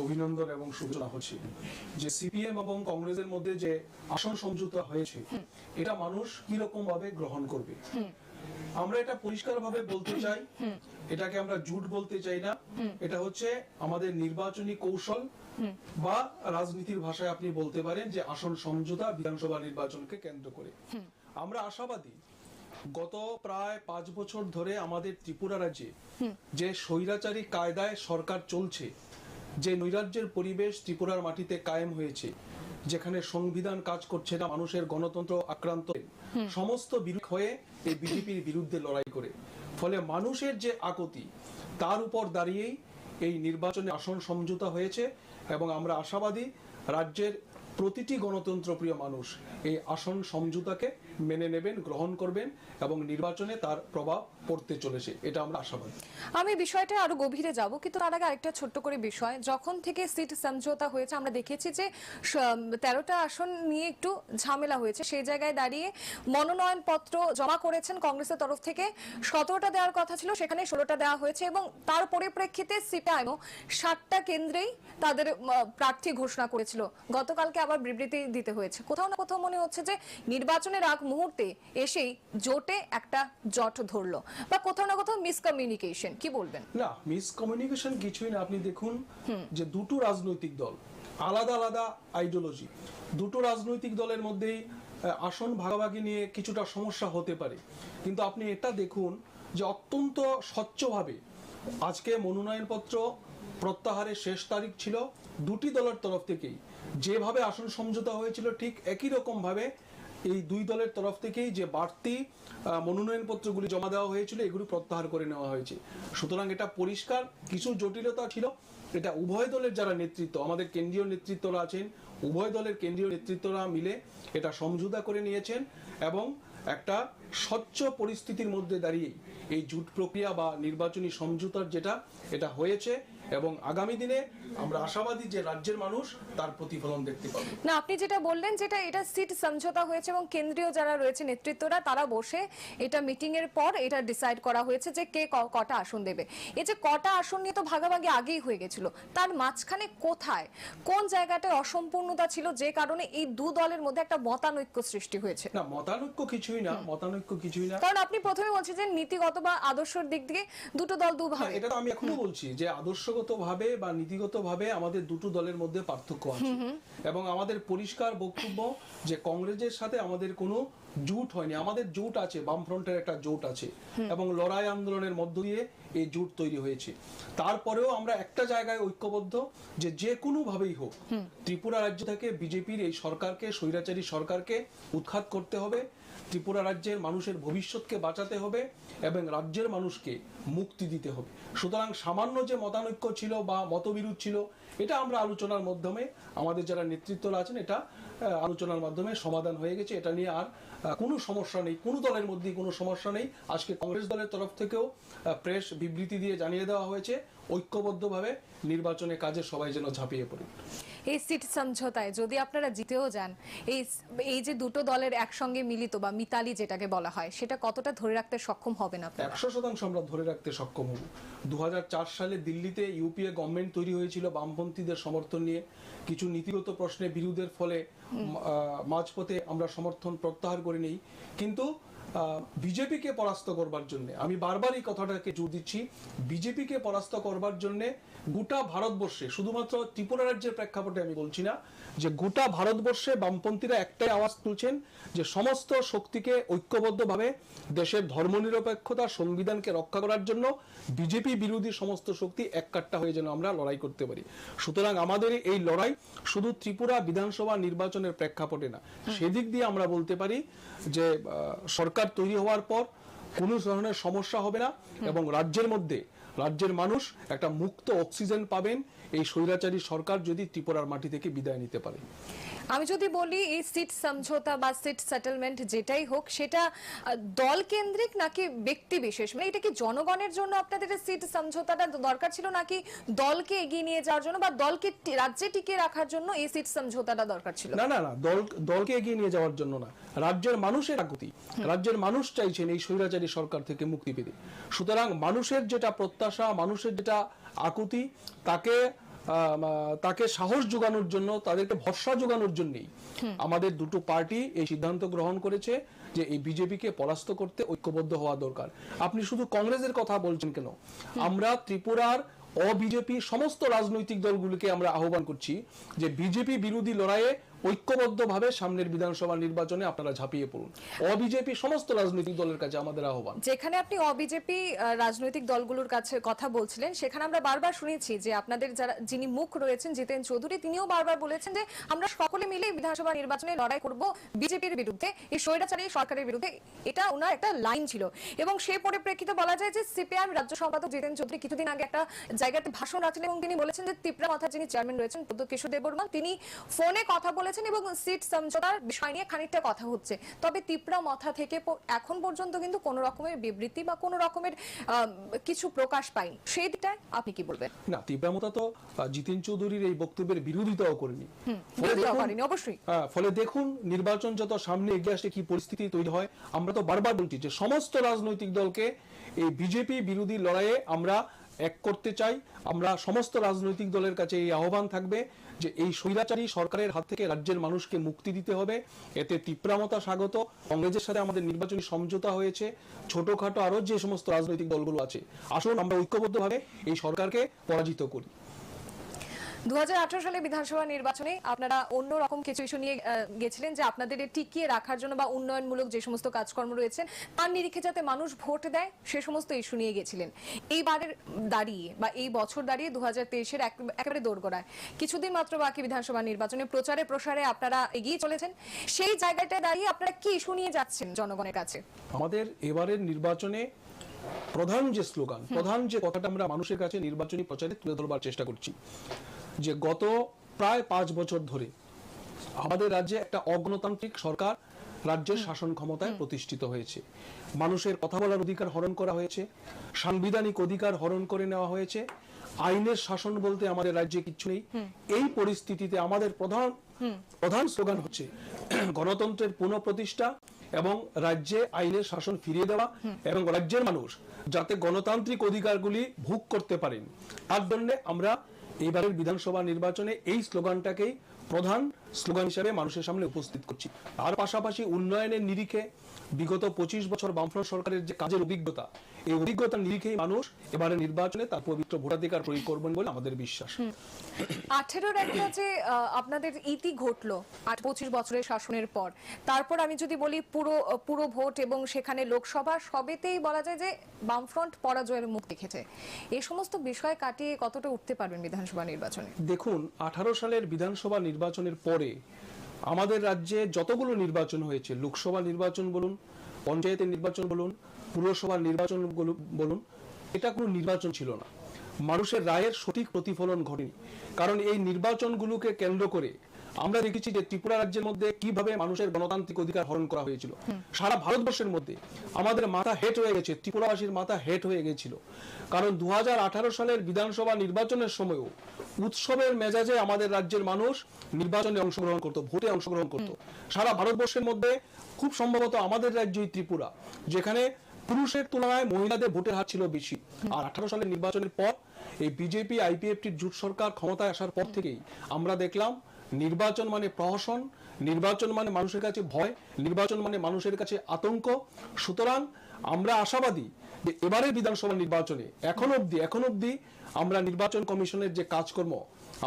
অভিনন্দন এবং শুভেচ্ছা হচ্ছে যে সিপিএম এবং কংগ্রেসের মধ্যে যে আসন সমঝোতা হয়েছে এটা মানুষ কি রকম ভাবে গ্রহণ করবে। আমরা এটা পরিষ্কারভাবে বলতে চাই, এটাকে আমরা জুট বলতে চাই না, এটা হচ্ছে আমাদের নির্বাচনী কৌশল বা রাজনীতির ভাষায় আপনি বলতে পারেন যে আসন সমঝোতা বিধানসভা নির্বাচনকে কেন্দ্র করে। আমরা আশাবাদী গত প্রায় 5 বছর ধরে আমাদের ত্রিপুরা রাজ্যে যে স্বৈরাচারী কায়দায় সরকার চলছে, যে নৈরাজ্যের পরিবেশ ত্রিপুরার মাটিতে কায়েম হয়েছে, যেখানে সংবিধান কাজ করছে না, মানুষের গণতন্ত্র আক্রান্ত, সমস্ত বিরোধী হয়ে এই বিজেপির বিরুদ্ধে লড়াই করে, ফলে মানুষের যে আকুতি তার উপর দাঁড়িয়েই এই নির্বাচনে আসন সমঝোতা হয়েছে এবং আমরা আশাবাদী রাজ্যের প্রতিটি গণতন্ত্রপ্রিয় মানুষ এই আসন সমঝোতাকে মেনে নেবেন, গ্রহণ করবেন এবং নির্বাচনে তার প্রভাব পড়তে চলেছে, এটা আমরা আশাবাদী। আমি বিষয়টা আরো গভীরে যাব, কিন্তু তার আগে আরেকটা ছোট্ট করে বিষয়, যখন থেকে সিট সমঝোতা হয়েছে আমরা দেখেছি যে 13টা আসন নিয়ে একটু ঝামেলা হয়েছে। সেই জায়গায় দাঁড়িয়ে মনোনয়ন পত্র জমা করেছেন কংগ্রেসের তরফ থেকে, 17টা দেওয়ার কথা ছিল, সেখানে 16টা দেওয়া হয়েছে এবং তার পরিপ্রেক্ষিতে সিপিআইএমও 7টা কেন্দ্রেই তাদের প্রার্থী ঘোষণা করেছিল। গতকালকে আবার বিবৃতি দিতে হয়েছে। কোথাও না কোথাও মনে হচ্ছে যে নির্বাচনের আগ মুহূর্তে এসেই জোটে একটা জট ধরলো, বা কোথাও না কোথাও মিসকমিউনিকেশন। কি বলবেন? না, মিসকমিউনিকেশন কিছুই না। আপনি দেখুন যে দুটো রাজনৈতিক দল, আলাদা আলাদা আইডিওলজি, দুটো রাজনৈতিক দলের মধ্যেই আসন ভাগাভাগি নিয়ে কিছুটা সমস্যা হতে পারে, কিন্তু আপনি এটা দেখুন যে অত্যন্ত স্বচ্ছভাবে আজকে মনোনয়নপত্র প্রত্যাহারের শেষ তারিখ ছিল দুটি দলের তরফ থেকেই, যেভাবে আসন সমঝোতা হয়েছিল ঠিক একই রকম ভাবে এই দুই দলের তরফ থেকেই যে বাড়তি মনোনয়নপত্রগুলি জমা দেওয়া হয়েছিল এগুলি প্রত্যাহার করে নেওয়া হয়েছে। সুতরাং এটা পরিষ্কার, কিছু জটিলতা ছিল, এটা উভয় দলের যারা নেতৃত্ব, আমাদের কেন্দ্রীয় নেতৃত্বরা আছেন, উভয় দলের কেন্দ্রীয় নেতৃত্বরা মিলে এটা সমঝোতা করে নিয়েছেন এবং একটা স্বচ্ছ পরিস্থিতির মধ্যে দাঁড়িয়ে এই জুট প্রক্রিয়া বা নির্বাচনী সমঝোতার যেটা এটা হয়েছে এবং আগামী দিনে আমরা আশাবাদী যে রাজ্যের মানুষ তার প্রতিফলন দেখতে পাবে। না, আপনি যেটা বললেন যেটা এটা সিট সমঝোতা হয়েছে এবং কেন্দ্রীয় যারা রয়েছে নেতৃত্বরা তারা বসে এটা মিটিং এর পর এটা ডিসাইড করা হয়েছে যে কে কটা আসন দেবে। এই যে কটা আসন নিয়ে তো ভাগাভাগি আগেই হয়ে গেছিল, তার মাঝখানে কোথায় কোন জায়গাটায় অসম্পূর্ণতা ছিল যে কারণে এই দু দলের মধ্যে একটা মতানৈক্য সৃষ্টি হয়েছে? না, মতানৈক্য কিছুই না, মতানৈক্য কিছুই না। কারণ আপনি প্রথমে বলছেন যে নীতিগত বা আদর্শের দিক থেকে দুটো দল দুভাবে। এটা তো আমি এখনো বলছি যে আদর্শগতভাবে বা নীতিগতভাবে আমাদের দুটো দলের মধ্যে পার্থক্য আছে এবং আমাদের পরিষ্কার বক্তব্য যে কংগ্রেসের সাথে আমাদের কোনো জোট হয়নি। আমাদের জোট আছে, বামফ্রন্টের একটা জোট আছে এবং লড়াই আন্দোলনের মধ্য দিয়ে এই জোট তৈরি হয়েছে। তারপরেও আমরা একটা জায়গায় ঐক্যবদ্ধ যে যে কোনো ভাবেই হোক ত্রিপুরা রাজ্য থেকে বিজেপির এই সরকারকে, স্বৈরাচারী সরকারকে উৎখাত করতে হবে, ত্রিপুরা রাজ্যের মানুষের ভবিষ্যৎকে বাঁচাতে হবে এবং রাজ্যের মানুষকে মুক্তি দিতে হবে। সুতরাং সামান্য যে মতানৈক্য ছিল বা মতবিরোধ ছিল এটা আমরা আলোচনার মাধ্যমে, আমাদের যারা নেতৃত্বরা আছেন, এটা আলোচনার মাধ্যমে সমাধান হয়ে গেছে। এটা নিয়ে আর কোনো সমস্যা নেই, কোনো দলের মধ্যে কোনো সমস্যা নেই। আজকে কংগ্রেস দলের তরফ থেকেও প্রেস বিবৃতি দিয়ে জানিয়ে দেওয়া হয়েছে ঐক্যবদ্ধভাবে নির্বাচনের কাজে সবাই যেন ঝাঁপিয়ে পড়ে। এই সিট সমঝোতায় যদি আপনারা জিতেও যান, এই যে দুটো দলের একসঙ্গে মিলিত বা মিতালি যেটাকে বলা হয়, সেটা কতটা ধরে রাখতে সক্ষম হবেন আপনারা? 100% আমরা ধরে রাখতে সক্ষম হব। 2004 সালে দিল্লিতে ইউপিএ গভর্নমেন্ট তৈরি হয়েছিল বামপন্থীদের সমর্থন নিয়ে। কিছু নীতিগত প্রশ্নে বিরোধের ফলে মাঝপথে আমরা সমর্থন প্রত্যাহার করে নেই, কিন্তু বিজেপিকে পরাস্ত করবার জন্য, আমি বারবার এই কথাটাকে জোর দিচ্ছি, বিজেপিকে পরাস্ত করবার জন্য গোটা ভারতবর্ষে, শুধুমাত্র ত্রিপুরা রাজ্যের প্রেক্ষাপটে আমি বলছি না, যে গোটা ভারতবর্ষে বামপন্থীরা একটাই আওয়াজ তুলছেন যে সমস্ত শক্তিকে ঐক্যবদ্ধভাবে দেশের ধর্মনিরপেক্ষতা, সংবিধানকে রক্ষা করার জন্য বিজেপি বিরোধী সমস্ত শক্তি এককাট্টা হয়ে যেন আমরা লড়াই করতে পারি। সুতরাং আমাদের এই লড়াই শুধু ত্রিপুরা বিধানসভা নির্বাচনের প্রেক্ষাপটে না, সেদিক দিয়ে আমরা বলতে পারি যে সরকার তৈরি হওয়ার পর কোনো ধরনের সমস্যা হবে না এবং রাজ্যের মধ্যে রাজ্যের মানুষ একটা মুক্ত অক্সিজেন পাবেন এই স্বৈরাচারী সরকার যদি ত্রিপুরার মাটি থেকে বিদায় নিতে পারে। আমি যদি বলি এই সিট সমঝোতা বা সিট সেটেলমেন্ট যেটাই হোক, সেটা দল কেন্দ্রিক নাকি ব্যক্তি বিশেষ? মানে এটা কি জনগণের জন্য আপনাদের সিট সমঝোতাটা দরকার ছিল, নাকি দলকে এগিয়ে নিয়ে যাওয়ার জন্য বা দলকে রাজ্যে টিকে রাখার জন্য এই সিট সমঝোতাটা দরকার ছিল? না না না, দলকে এগিয়ে নিয়ে যাওয়ার জন্য না, রাজ্যের মানুষের আকুতি, রাজ্যের মানুষ চাইছেন এই স্বৈরাচারী সরকার থেকে মুক্তি পেতে। সুতরাং মানুষের যেটা প্রত্যাশা, মানুষের যেটা আকুতি, তাকে তাকে সাহস যোগানোর জন্য, তাদেরকে ভরসা যোগানোর জন্যই আমাদের দুটো পার্টি এই সিদ্ধান্ত গ্রহণ করেছে যে এই বিজেপিকে পরাস্ত করতে ঐক্যবদ্ধ হওয়া দরকার। আপনি শুধু কংগ্রেসের কথা বলছেন কেন? আমরা ত্রিপুরার অবিজেপি সমস্ত রাজনৈতিক দলগুলিকে আমরা আহ্বান করছি যে বিজেপি বিরোধী লড়াইয়ে ঐক্যবদ্ধভাবে সামনের বিধানসভা নির্বাচনে আপনারা ঝাঁপিয়ে পড়ুন। অবিজেপি সমস্ত রাজনৈতিক দলের কাছে আমাদের আহ্বান। যেখানে আপনি অবিজেপি রাজনৈতিক দলগুলোর কাছে কথা বলছিলেন, সেখানে আমরা বারবার শুনেছি যে আপনাদের যিনি মুখ রয়েছেন জিতেন চৌধুরী, তিনিও বারবার বলেছেন যে আমরা সকলে মিলে বিধানসভা নির্বাচনে লড়াই করব বিজেপির বিরুদ্ধে, এই স্বৈরাচারী সরকারের বিরুদ্ধে। এটা ওনার একটা লাইন ছিল এবং সেই পরিপ্রেক্ষিতে বলা যায় যে সিপিআইএম রাজ্য সম্পাদক জিতেন চৌধুরী কিছুদিন আগে একটা জায়গাতে ভাষণ রাখলেন এবং তিনি বলেছেন যে ত্রিপুরা মাথার যিনি চেয়ারম্যান রয়েছেন প্রদ্যোৎ কিশোর দেববর্মা, তিনি ফোনে কথা বলেছেন এবং সিট সমঝোতার বিষয় নিয়ে খানিকটা কথা হচ্ছে। তবে ত্রিপুরা মাথা থেকে এখন পর্যন্ত কিন্তু কোনো রকমের বিবৃতি বা কোনো রকমের কিছু প্রকাশ পায়নি। সেই দিকটায় আপনি কি বলবেন? না, ত্রিপুরা মাথা তো জিতেন চৌধুরীর এই বক্তব্যের বিরোধিতাও করেনি। অবশ্যই। ফলে দেখুন নির্বাচন যত সামনে এগিয়ে আসে কি পরিস্থিতি তৈরি হয়। আমরা তো বারবার বলছি যে সমস্ত রাজনৈতিক দলকে এই বিজেপি বিরোধী লড়াইয়ে আমরা এক করতে চাই। আমরা সমস্ত রাজনৈতিক দলের কাছে এই আহ্বান থাকবে যে এই স্বৈরাচারী সরকারের হাত থেকে রাজ্যের মানুষকে মুক্তি দিতে হবে। এতে তীব্রমতা স্বাগত। কংগ্রেসের সাথে আমাদের নির্বাচনী সমঝোতা হয়েছে, ছোটখাটো আরো যে সমস্ত রাজনৈতিক দলগুলো আছে, আসুন আমরা ঐক্যবদ্ধভাবে এই সরকারকে পরাজিত করি। 2018 সালে বিধানসভা নির্বাচনে আপনারা অন্যরকম কিছু ইস্যু নিয়ে গেছিলেন যে আপনাদের টিকিয়ে রাখার জন্য বা উন্নয়নমূলক যে সমস্ত কাজকর্ম রয়েছে তার নিরিখে যাতে মানুষ ভোট দেয় সে সমস্ত ইস্যু নিয়ে গেছিলেন। এইবারের দাঁড়িয়ে বা এই বছর দাঁড়িয়ে 2023-এর একেবারে দোরগোড়ায় কিছুদিন মাত্র বাকি বিধানসভা নির্বাচনে প্রচারে প্রসারে আপনারা এগিয়ে চলেছেন। সেই জায়গাটায় দাঁড়িয়ে আপনারা কি ইস্যু নিয়ে যাচ্ছেন জনগণের কাছে? আমাদের এবারের নির্বাচনে প্রধান যে স্লোগান, প্রধান যে কথাটা আমরা মানুষের কাছে নির্বাচনী প্রচারে তুলে ধরবার চেষ্টা করছি যে গত প্রায় 5 বছর ধরে আমাদের রাজ্যে একটা অগণতান্ত্রিক সরকার রাজ্যের শাসন ক্ষমতায় প্রতিষ্ঠিত হয়েছে। মানুষের কথা বলার অধিকার হরণ করা হয়েছে, সাংবিধানিক অধিকার হরণ করে নেওয়া হয়েছে, আইনের শাসন বলতে আমাদের রাজ্যে কিছু নেই। এই পরিস্থিতিতে আমাদের প্রধান স্লোগান হচ্ছে গণতন্ত্রের পুনঃপ্রতিষ্ঠা এবং রাজ্যে আইনের শাসন ফিরিয়ে দেওয়া এবং রাজ্যের মানুষ যাতে গণতান্ত্রিক অধিকারগুলি ভোগ করতে পারেন তার জন্য আমরা এইবারের বিধানসভা নির্বাচনে এই স্লোগানটাকেই প্রধান স্লোগান হিসেবে মানুষের সামনে উপস্থিত করছি। তার পাশাপাশি উন্নয়নের নিরিখে বিগত 25 বছর বামফ্রন্ট সরকারের যে কাজের অভিজ্ঞতা, এই অভিজ্ঞতার নিরিখেই মানুষ এবারে নির্বাচনে তার পবিত্র ভোটাধিকার প্রয়োগ করবেন বলে আমাদের বিশ্বাস। 18-র একটা যে আপনাদের ইতি ঘটলো 25 বছরের শাসনের পর, তারপর আমি যদি বলি পুরো ভোট এবং সেখানে লোকসভা সবেতেই বলা যায় যে বামফ্রন্ট পরাজয়ের মুখ দেখেছে। এই সমস্ত বিষয় কাটিয়ে কতটা উঠতে পারবেন বিধানসভা নির্বাচনে? দেখুন 18 সালের বিধানসভা নির্বাচনের পরে আমাদের রাজ্যে যতগুলো নির্বাচন হয়েছে, লোকসভা নির্বাচন বলুন, পঞ্চায়েতের নির্বাচন বলুন, পুরসভার নির্বাচন বলুন, এটা কোনো নির্বাচন ছিল না। মানুষের রায়ের সঠিক প্রতিফলন ঘটেনি। কারণ এই নির্বাচনগুলোকে কেন্দ্র করে আমরা দেখেছি যে ত্রিপুরা রাজ্যের মধ্যে কিভাবে মানুষের গণতান্ত্রিক অধিকার হরণ করা হয়েছিল। সারা ভারতবর্ষের মধ্যে আমাদের মাথা হেট হয়ে গেছে, ত্রিপুরাবাসীর মাথা হেট হয়ে গেছিল। কারণ 2018 সালের বিধানসভা নির্বাচনের সময়ও উৎসবের মেজাজে আমাদের রাজ্যের মানুষ নির্বাচনে অংশগ্রহণ করত, ভোটে অংশগ্রহণ করত। সারা ভারতবর্ষের মধ্যে খুব সম্ভবত আমাদের রাজ্যই ত্রিপুরা, যেখানে পুরুষের তুলনায় মহিলাদের ভোটের হার ছিল বেশি। আর 18 সালের নির্বাচনের পর এই বিজেপি আইপিএফটির জোট সরকার ক্ষমতায় আসার পর থেকেই আমরা দেখলাম নির্বাচন মানে প্রহসন, নির্বাচন মানে মানুষের কাছে ভয়, নির্বাচন মানে মানুষের কাছে আতঙ্ক। সুতরাং আমরা আশাবাদী যে এবারের বিধানসভা নির্বাচনে এখন অবধি আমরা নির্বাচন কমিশনের যে কাজকর্ম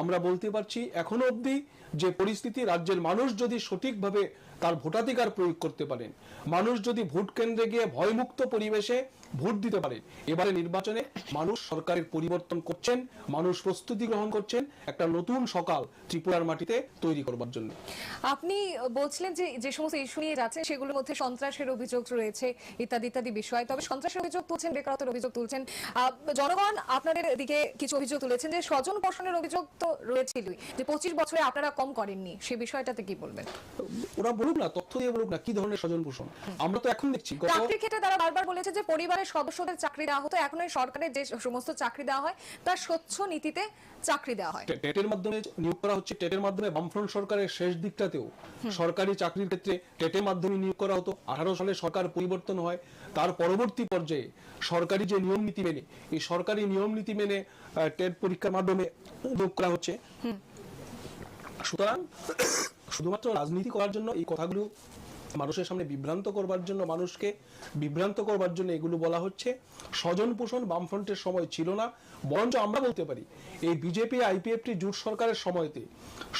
আমরা বলতে পারছি, এখনো অবধি যে পরিস্থিতি, রাজ্যের মানুষ যদি সঠিকভাবে তার ভোটাধিকার প্রয়োগ করতে পারেন, মানুষ যদি ভোট কেন্দ্রে গিয়ে ভয়মুক্ত পরিবেশে ভোট দিতে পারে, এবারে নির্বাচনে মানুষ সরকারের পরিবর্তন করছেন, মানুষ প্রস্তুতি গ্রহণ করছেন একটা নতুন সকাল ত্রিপুরার মাটিতে তৈরি করবার জন্য। আপনি বলছিলেন যে যে সমস্ত ইস্যু নিয়ে যাচ্ছে সেগুলোর মধ্যে সন্ত্রাসের অভিযোগ রয়েছে ইত্যাদি ইত্যাদি বিষয়। তবে সন্ত্রাসের অভিযোগ তুলছেন, বেকারত্বের অভিযোগ তুলছেন, জনগণ আপনাদের দিকে কিছু অভিযোগ তুলেছেন যে স্বজন পোষণের অভিযোগ তো রয়েছেই, যে 25 বছরে আপনারা কম করেননি, সেই বিষয়টাতে কি বলবেন? ওরা বলুক না, তথ্য দিয়ে বলুক না কি ধরনের স্বজন পোষণ। আমরা তো এখন দেখছি চাকরির ক্ষেত্রে তারা বারবার বলেছে যে পরিবারের সময় সদস্যদের চাকরি দেওয়া হতো, এখন এই সরকারের যে সমস্ত চাকরি দেওয়া হয় তার স্বচ্ছ নীতিতে চাকরি দেওয়া হয়। টেটের মাধ্যমে নিয়োগ করা হচ্ছে, টেটের মাধ্যমে বামফ্রন্ট সরকারের শেষ দিকটাতেও সরকারি চাকরির ক্ষেত্রে টেটের মাধ্যমে নিয়োগ করা হতো। 18 সালে সরকার পরিবর্তন হয়, তার পরবর্তী পর্যায়ে সরকারি যে নিয়ম নীতি মেনে, এই সরকারি নিয়ম নীতি মেনে টেট পরীক্ষার মাধ্যমে নিয়োগ করা হচ্ছে। সুতরাং শুধুমাত্র রাজনীতি করার জন্য এই কথাগুলো মানুষের সামনে বিভ্রান্ত করবার জন্য, মানুষকে বিভ্রান্ত করবার জন্য এগুলো বলা হচ্ছে। স্বজন পোষণ বামফ্রন্টের সময় ছিল না, বরঞ্চ আমরা বলতে পারি এই বিজেপি আইপিএফটি জোট সরকারের সময়তে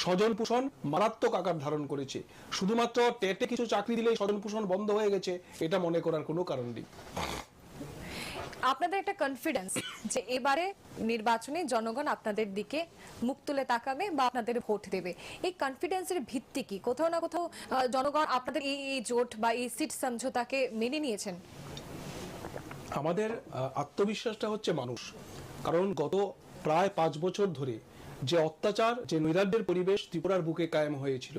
স্বজন পোষণ মারাত্মক আকার ধারণ করেছে। শুধুমাত্র টেটে কিছু চাকরি দিলেই স্বজন পোষণ বন্ধ হয়ে গেছে এটা মনে করার কোনো কারণ নেই। আপনাদের একটা কনফিডেন্স যে এবারে নির্বাচনে জনগণ আপনাদের দিকে মুখ তুলে তাকাবে বা আপনাদের ভোট দেবে, এই কনফিডেন্সের ভিত্তি কি? কোথাও না কোথাও জনগণ আপনাদের এই জোট বা এই সিট সমঝোতাকে মেনে নিয়েছেন? আমাদের আত্মবিশ্বাসটা হচ্ছে মানুষ, কারণ গত প্রায় 5 বছর ধরে যে অত্যাচার, যে নৈরাজ্যের পরিবেশ ত্রিপুরার বুকে কায়েম হয়েছিল,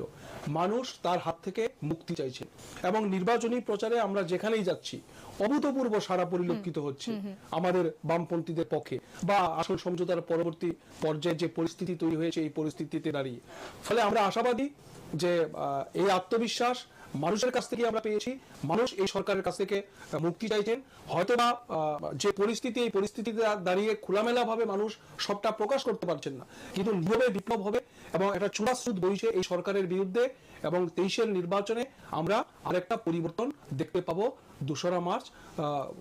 মানুষ তার হাত থেকে মুক্তি চাইছে। এবং নির্বাচনী প্রচারে আমরা যেখানেই যাচ্ছি অভূতপূর্ব সারা পরিলক্ষিত হচ্ছে আমাদের বামপন্থীদের পক্ষে, বা আসল সমঝোতার পরবর্তী পর্যায়ে যে পরিস্থিতি তৈরি হয়েছে এই পরিস্থিতিতে দাঁড়িয়ে। ফলে আমরা আশাবাদী যে এই আত্মবিশ্বাস মানুষের কাছ থেকে আমরা পেয়েছি। মানুষ এই সরকারের কাছ থেকে মুক্তি চাইছেন। হয়তোবা যে পরিস্থিতি, এই পরিস্থিতিতে দাঁড়িয়ে খোলামেলা ভাবে মানুষ সবটা প্রকাশ করতে পারছেন না, কিন্তু নীরবে বিপ্লব হবে এবং একটা চূড়াস্রোত বইছে এই সরকারের বিরুদ্ধে। এবং 23-এর নির্বাচনে আমরা আরেকটা পরিবর্তন দেখতে পাবো। 2রা মার্চ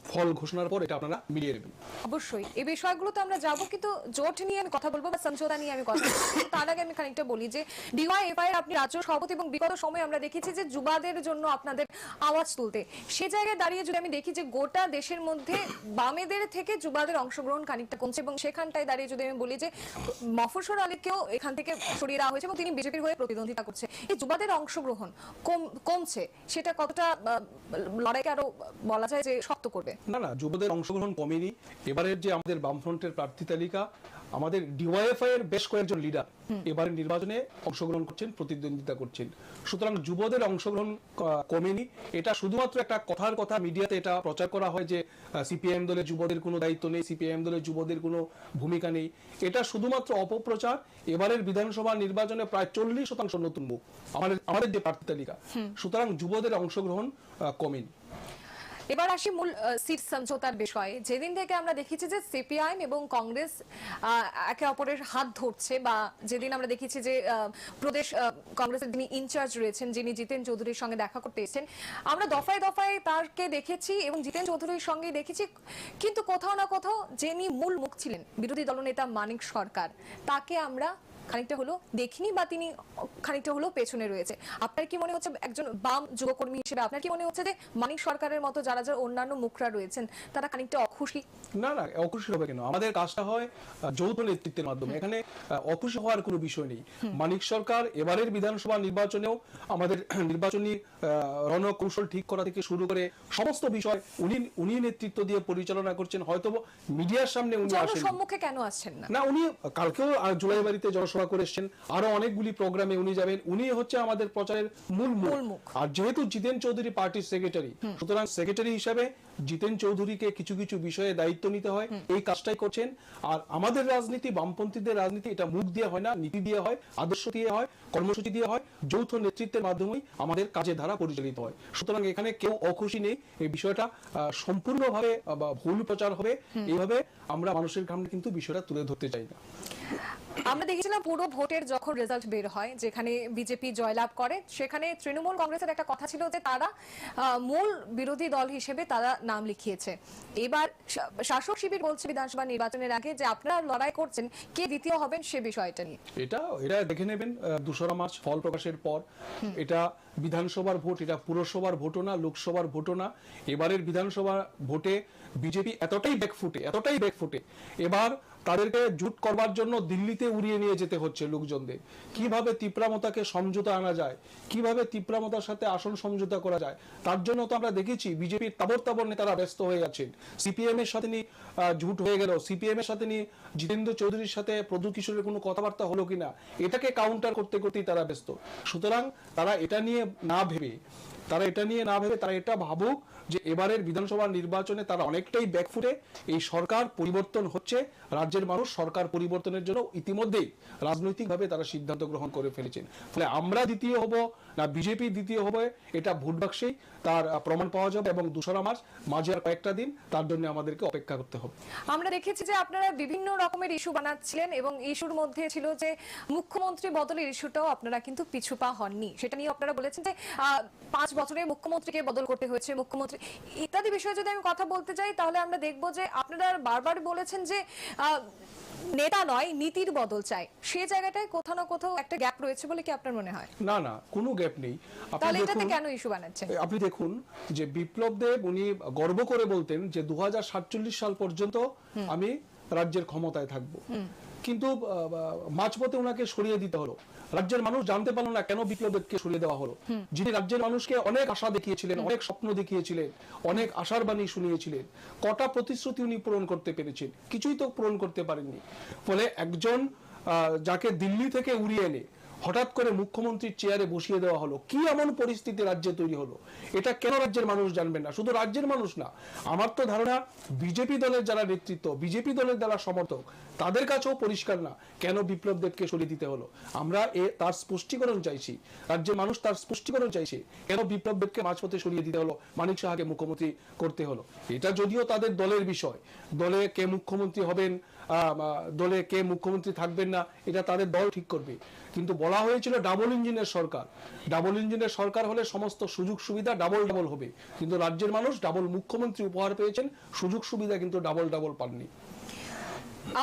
ফল ঘোষণার পর এটা আপনারা মিলিয়ে নেবেন। অবশ্যই এই বিষয়গুলো তো আমরা যাবো, কিন্তু জোট নিয়ে আমি কথা বলবো বা সমঝোতা নিয়ে আমি কথা বলবো। তার আগে আমি খানিকটা বলি যে ডিওয়াইএফআই এর আপনি রাজ্য সভাপতি এবং বিগত সময় আমরা দেখেছি যে যুবাদের জন্য আপনাদের আওয়াজ তুলতে, সে জায়গায় দাঁড়িয়ে যদি আমি দেখি যে গোটা দেশের মধ্যে বামেদের থেকে যুবাদের অংশগ্রহণ খানিকটা কমছে, এবং সেখানটায় দাঁড়িয়ে যদি আমি বলি যে মফস্বর আলীকেও এখান থেকে সরিয়ে দেওয়া হয়েছে এবং তিনি বিজেপির হয়ে প্রতিদ্বন্দ্বিতা করছে, এই যুবাদের অংশগ্রহণ কমছে, সেটা কতটা লড়াইকে আরো বলা যায় যে শক্ত করবে? না, যুবদের অংশগ্রহণ কমেনি। এবারের যে আমাদের বামফ্রন্টের প্রার্থী তালিকা, আমাদের ডিওয়াইএফআই এর বেশ কয়েকজন লিডার এবারের নির্বাচনে অংশগ্রহণ করছেন, প্রতিদ্বন্দ্বিতা করছেন। সুতরাং যুবদের অংশগ্রহণ কমেনি। এটা শুধুমাত্র একটা কথার কথা, মিডিয়াতে এটা প্রচার করা হয় যে সিপিআইএম দলের যুবদের কোনো দায়িত্ব নেই, সিপিআইএম দলের যুবদের কোনো ভূমিকা নেই। এটা শুধুমাত্র অপপ্রচার। এবারের বিধানসভা নির্বাচনে প্রায় 40% নতুন মুখ আমাদের যে প্রার্থী তালিকা। সুতরাং যুবদের অংশগ্রহণ কমেনি। এবার আসি মূল সিট সমঝোতার বিষয়ে। যেদিন থেকে আমরা দেখেছি যে সিপিআইএম এবং কংগ্রেস একে অপরের হাত ধরছে, বা যেদিন আমরা দেখেছি যে প্রদেশ কংগ্রেসের যিনি ইনচার্জ রয়েছেন, যিনি জিতেন চৌধুরীর সঙ্গে দেখা করতে এসেছেন, আমরা দফায় দফায় তারকে দেখেছি এবং জিতেন চৌধুরীর সঙ্গে দেখেছি, কিন্তু কোথাও না কোথাও যিনি মূল মুখ ছিলেন বিরোধী দলনেতা মানিক সরকার, তাকে আমরা খানিকটা হলো দেখিনি, বা তিনি খানিকটা হলো পেছনে রয়েছে। আপনার কি মনে হচ্ছে একজন বাম যুবকর্মী হিসেবে, আপনার কি মনে হচ্ছে যে মানিক সরকারের মতো যারা যারা অন্যান্য মুখরা রয়েছেন তারা খানিকটা অখুশি? না, অখুশি হবে কেন? আমাদের কাজটা হয় যৌথ নেতৃত্বের মাধ্যমে, এখানে অখুশি হওয়ার কোনো বিষয় নেই। মানিক সরকার এবারের বিধানসভা নির্বাচনেও আমাদের নির্বাচনী রণকৌশল ঠিক করা থেকে শুরু করে সমস্ত বিষয় উনি নেতৃত্ব দিয়ে পরিচালনা করছেন। হয়তো মিডিয়ার সামনে উনি আসেন, সম্মুখে কেন আসছেন না? উনি কালকেও জুলাই বাড়িতে জনসভা করে এসেছেন, আরো অনেকগুলি প্রোগ্রামে উনি যাবেন। উনি হচ্ছে আমাদের প্রচারের মূল মুখ। আর যেহেতু জিতেন চৌধুরী পার্টির সেক্রেটারি, সুতরাং সেক্রেটারি হিসাবে জিতেন চৌধুরীকে কিছু কিছু বিষয়ে দায়িত্ব নিতে হয়, এই কাজটাই করছেন। আর আমাদের রাজনীতি, বামপন্থীদের রাজনীতি, এটা মুখ দিয়ে হয় না, নীতি দিয়ে হয়, আদর্শ দিয়ে হয়, কর্মসূচি দিয়ে হয়, যৌথ নেতৃত্বের মাধ্যমেই আমাদের কাজের ধারা পরিচালিত হয়। সুতরাং এখানে কেউ অখুশি নেই। এই বিষয়টা সম্পূর্ণভাবে ভুল প্রচার হবে, এইভাবে আমরা মানুষের সামনে কিন্তু বিষয়টা তুলে ধরতে চাই না। আমরা দেখেছিলাম পুরো ভোটের যখন রেজাল্ট বের হয়, যেখানে বিজেপি জয়লাভ করে, সেখানে তৃণমূল কংগ্রেসের একটা কথা ছিল যে তারা মূল বিরোধী দল হিসেবে তারা নাম লিখিয়েছে। এবার শাসক শিবির বলছে বিধানসভা নির্বাচনের আগে যে আপনারা লড়াই করছেন, কে দ্বিতীয় হবেন সে বিষয়টা নিয়ে। এটা দেখে নেবেন 2রা মার্চ ফল প্রকাশের পর। এটা বিধানসভার ভোট, এটা পুরসভার ভোটও না, লোকসভার ভোটও না। এবারের বিধানসভা ভোটে বিজেপি এতটাই ব্যাকফুটে এবার তাদেরকে জুট করবার জন্য দিল্লিতে উড়িয়ে নিয়ে যেতে হচ্ছে লোকজনদের। কিভাবে তিপ্রামতাকে সমঝোতা আনা যায়, কিভাবে তিপ্রামতার সাথে আসন সমঝোতা করা যায়, তার জন্য তো আমরা দেখেছি বিজেপির তাবর নেতারা ব্যস্ত হয়ে আছেন। সিপিএম এর সাথে নিয়ে জুট হয়ে গেল, সিপিএম এর সাথে নিয়ে জিতেন্দ্র চৌধুরীর সাথে প্রদু কিশোরের কোনো কথাবার্তা হলো কিনা, এটাকে কাউন্টার করতে করতেই তারা ব্যস্ত। সুতরাং তারা এটা নিয়ে না ভেবে তারা এটা নিয়ে না ভেবে তারা এটা ভাবুক যে এবারের বিধানসভা নির্বাচনে তারা অনেকটাই ব্যাকফুটে, এই সরকার পরিবর্তন হচ্ছে, রাজ্যের মানুষ সরকার পরিবর্তনের জন্য ইতিমধ্যেই রাজনৈতিকভাবে তারা সিদ্ধান্ত গ্রহণ করে ফেলেছেন। ফলে আমরা দ্বিতীয় হব না বিজেপি দ্বিতীয় হবে, এটা ভোট বাক্সেই তার প্রমাণ পাওয়া যাবে, এবং 2রা মার্চ মাঝে আর কয়েকটা দিন তার জন্য আমাদেরকে অপেক্ষা করতে হবে। আমরা দেখেছি যে আপনারা বিভিন্ন রকমের ইস্যু বানাচ্ছিলেন এবং ইস্যুর মধ্যে ছিল যে মুখ্যমন্ত্রী বদলের ইস্যুটাও আপনারা কিন্তু পিছু পা হননি। সেটা নিয়ে আপনারা বলেছেন যে 5 বছরে মুখ্যমন্ত্রীকে বদল করতে হয়েছে, মুখ্যমন্ত্রী ইত্যাদি বিষয়ে যদি আমি কথা বলতে যাই তাহলে আমরা দেখব যে আপনারা বারবার বলেছেন যে নেতা নয় নীতির বদল চাই। সেই জায়গাটায় কোথাও না কোথাও একটা গ্যাপ রয়েছে বলে কি আপনার মনে হয়? না না, কোনো গ্যাপ নেই। তাহলে এটাতে কেন ইস্যু বানাচ্ছেন? আপনি দেখুন যে বিপ্লব দেব উনি গর্ব করে বলতেন যে 2047 সাল পর্যন্ত আমি রাজ্যের ক্ষমতায় থাকব, কিন্তু মাঝপথে ওনাকে সরিয়ে দিতে হলো। রাজ্যের মানুষ জানতে পারলো না কেন বিপ্লব দেবকে সরিয়ে দেওয়া হলো, যিনি রাজ্যের মানুষকে অনেক আশা দেখিয়েছিলেন, অনেক স্বপ্ন দেখিয়েছিলেন, অনেক আশার বাণী শুনিয়েছিলেন। কটা প্রতিশ্রুতি উনি পূরণ করতে পেরেছেন? কিছুই তো পূরণ করতে পারেননি। ফলে একজন যাকে দিল্লি থেকে উড়িয়ে এনে হঠাৎ করে মুখ্যমন্ত্রীর চেয়ারে বসিয়ে দেওয়া হলো, কি এমন পরিস্থিতি রাজ্যে তৈরি হলো, এটা কেন রাজ্যের মানুষ জানবেন না? শুধু রাজ্যের মানুষ না, আমার তো ধারণা বিজেপি দলের যারা নেতৃত্ব, বিজেপি দলের যারা সমর্থক, তাদের কাছেও পরিষ্কার না কেন বিপ্লব দেবকে সরিয়ে দিতে হলো। আমরা তার স্পষ্টীকরণ চাইছি, রাজ্যের মানুষ তার স্পষ্টীকরণ চাইছে কেন বিপ্লব দেবকে মাঝপথে সরিয়ে দিতে হলো, মানিক সাহাকে মুখ্যমন্ত্রী করতে হলো। এটা যদিও তাদের দলের বিষয়, দলে কে মুখ্যমন্ত্রী হবেন, দলে কে মুখ্যমন্ত্রী থাকবেন না, এটা তাদের দল ঠিক করবে। কিন্তু বলা হয়েছিল ডাবল ইঞ্জিনের সরকার, ডাবল ইঞ্জিনের সরকার হলে সমস্ত সুযোগ সুবিধা ডাবল ডাবল হবে, কিন্তু রাজ্যের মানুষ ডাবল মুখ্যমন্ত্রী উপহার পেয়েছেন, সুযোগ সুবিধা কিন্তু ডাবল ডাবল পাননি।